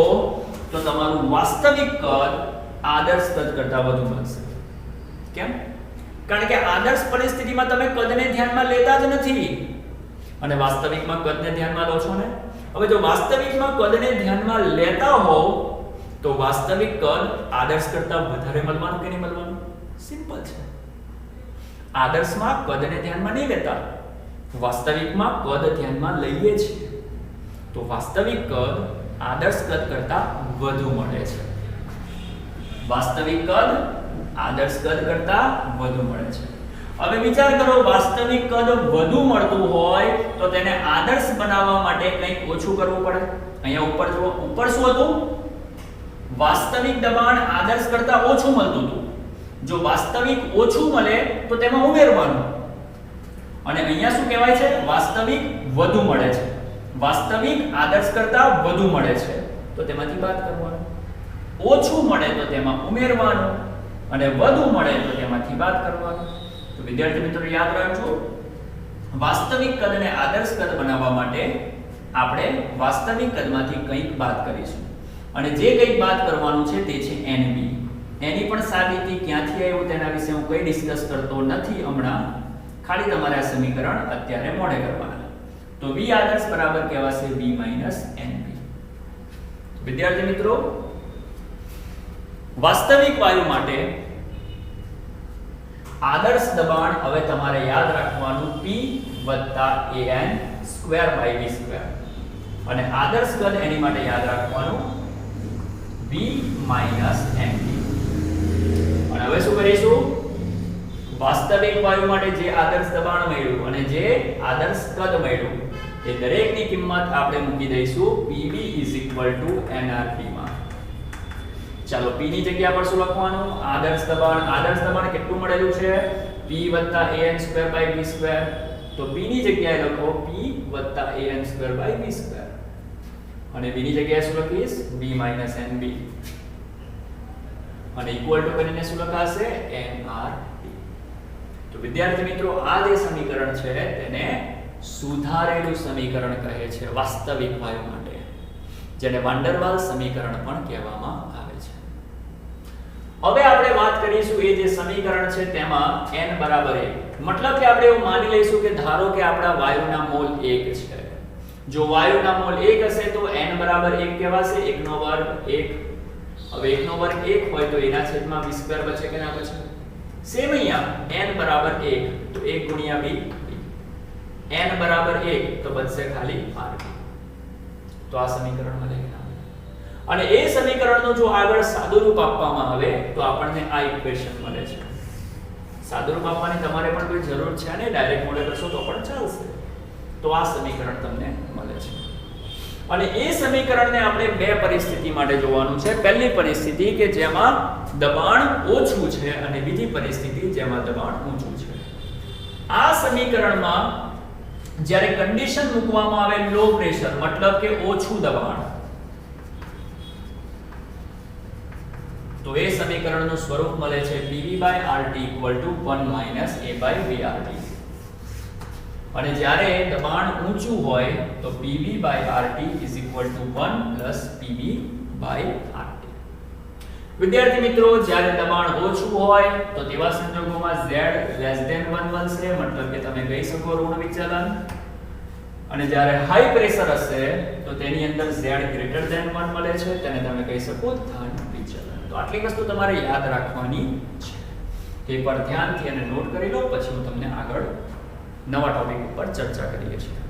તો તમારું વાસ્તવિક કદ આદર્શ કદ કરતાં વધુ મળશે. કેમ? કારણ કે આદર્શ પરિસ્થિતિમાં તમે કદને ધ્યાનમાં લેતા જ નથી અને વાસ્તવિકમાં કદને ધ્યાનમાં લો છો ને. હવે જો વાસ્તવિકમાં કદને ધ્યાનમાં લેતા હોવ તો વાસ્તવિક કદ આદર્શ કરતાં વધારે મળવાનું કે નહીં મળવાનું? સિમ્પલ છે. આદર્શમાં કદને ધ્યાનમાં નહીં લેતા, વાસ્તવિકમાં કદ ધ્યાનમાં લઈએ છીએ તો વાસ્તવિક કદ આદર્શ કદ કરતાં વધુ મળે છે. વાસ્તવિક કદ આદર્શ કદ કરતાં વધુ મળે છે. હવે વિચાર કરો, વાસ્તવિક કદ વધુ મળતું હોય તો તેને આદર્શ બનાવવા માટે કંઈક ઓછું કરવું પડે. અહીંયા ઉપર જુઓ, ઉપર શું હતું? વાસ્તવિક દબાણ આદર્શ કરતાં ઓછું મળતું હતું. જો વાસ્તવિક ઓછું મળે તો તેમાં ઉમેરવાનું અને અહીંયા શું કહેવાય છે? વાસ્તવિક વધુ મળે છે. વાસ્તવિક આદર્શ કરતાં વધુ મળે છે તો તેમાંથી બાદ કરવાનું. ઓછું મળે તો તેમાં ઉમેરવાનું અને વધુ મળે તો તેમાંથી બાદ કરવાનું. તો વિદ્યાર્થી મિત્રો યાદ રાખજો, વાસ્તવિક કદને આદર્શ કદ બનાવવા માટે આપણે વાસ્તવિક કદમાંથી કંઈક બાદ કરીશું અને જે કંઈક બાદ કરવાનું છે તે છે NB. એની પણ સાબિતી ક્યાંથી આવ્યું તેના વિશે હું કંઈ ડિસ્કસ કરતો નથી હમણાં, ખાલી તમારે આ સમીકરણ અત્યારે મોઢે કરવાના. તો V આદર્શ બરાબર કહેવાશે V NB. વિદ્યાર્થી મિત્રો, વાસ્તવિક વાયુ માટે આદર્શ દબાણ હવે તમારે યાદ રાખવાનું P + An² / V² અને આદર્શ કદ એની માટે યાદ રાખવાનું V NB. અને હવે શું કરીશું? વાસ્તવિક વાયુ માટે જે આદર્શ દબાણ મળ્યું અને જે આદર્શ કદ મળ્યું એ દરેકની કિંમત આપણે મૂકી દઈશું PV = nRT માં. ચાલો P ની જગ્યા પર શું લખવાનું? આદર્શ દબાણ કેટલું મળેલું છે? P + An² / V². તો P ની જગ્યાએ લખો P + An² / V² અને V ની જગ્યાએ શું લખીશ? V NB અને ઇક્વલ ટુ કરીને શું લખાશે? nRT. તો વિદ્યાર્થી મિત્રો, આ જે સમીકરણ છે તેને સુધારેલું સમીકરણ કહે છે વાસ્તવિક વાયુ માટે, જેને વાન ડર વાલ્સ સમીકરણ પણ કહેવામાં આવે છે. હવે આપણે વાત કરીશું એ જે સમીકરણ છે તેમાં n = 1, મતલબ કે આપણે એવું માની લઈશું કે ધારો કે આપણા વાયુના મોલ 1 છે. જો વાયુના મોલ 1 હશે તો n = 1 કહેવાશે, 1/2 1. હવે 1/2 1 હોય તો એના છેદમાં V² બચે કે ના બચે? સેમ અહીંયા n = 1 તો 1 × B, n = 1 તો બચશે ખાલી RT. તો આ સમીકરણ મળે કે ના? અને એ સમીકરણનું જો આગળ સાદુરૂપ આપવામાં આવે તો આપણને આ ઇક્વેશન મળે છે. સાદુરૂપ આપવાની તમારે પણ કોઈ જરૂર છે ને, ડાયરેક્ટ મોડે કરશો તો પણ ચાલશે. તો આ સમીકરણ તમને મળે છે અને એ સમીકરણને આપણે બે પરિસ્થિતિ માટે જોવાનું છે. પહેલી પરિસ્થિતિ કે જેમાં દબાણ ઓછું છે અને બીજી પરિસ્થિતિ જેમાં દબાણ ઊંચું છે. આ સમીકરણમાં જ્યારે કન્ડિશન મૂકવામાં આવે લો પ્રેશર, મતલબ કે ઓછું દબાણ, તો એ સમીકરણનું સ્વરૂપ મળે છે PV/RT = 1 - A/VRT. અને જ્યારે દબાણ ઊંચું હોય તો PV/RT = 1 + PV/RT. વિદ્યાર્થી મિત્રો, જ્યારે દબાણ ઓછું હોય તો તેવા સંજોગોમાં Z <1 બનશે, મતલબ કે તમે કહી શકો ઋણ વિચલન. અને જ્યારે હાઈ પ્રેશર હશે તો તેની અંદર Z <1 મળે છે, તેને તમે કહી શકો ધન વિચલન. તો આટલી વસ્તુ તમારે યાદ રાખવાની છે. તે પર ધ્યાનથી અને નોટ કરી લો, પછી હું તમને આગળ નવા ટોપિક ઉપર ચર્ચા કરીએ છીએ.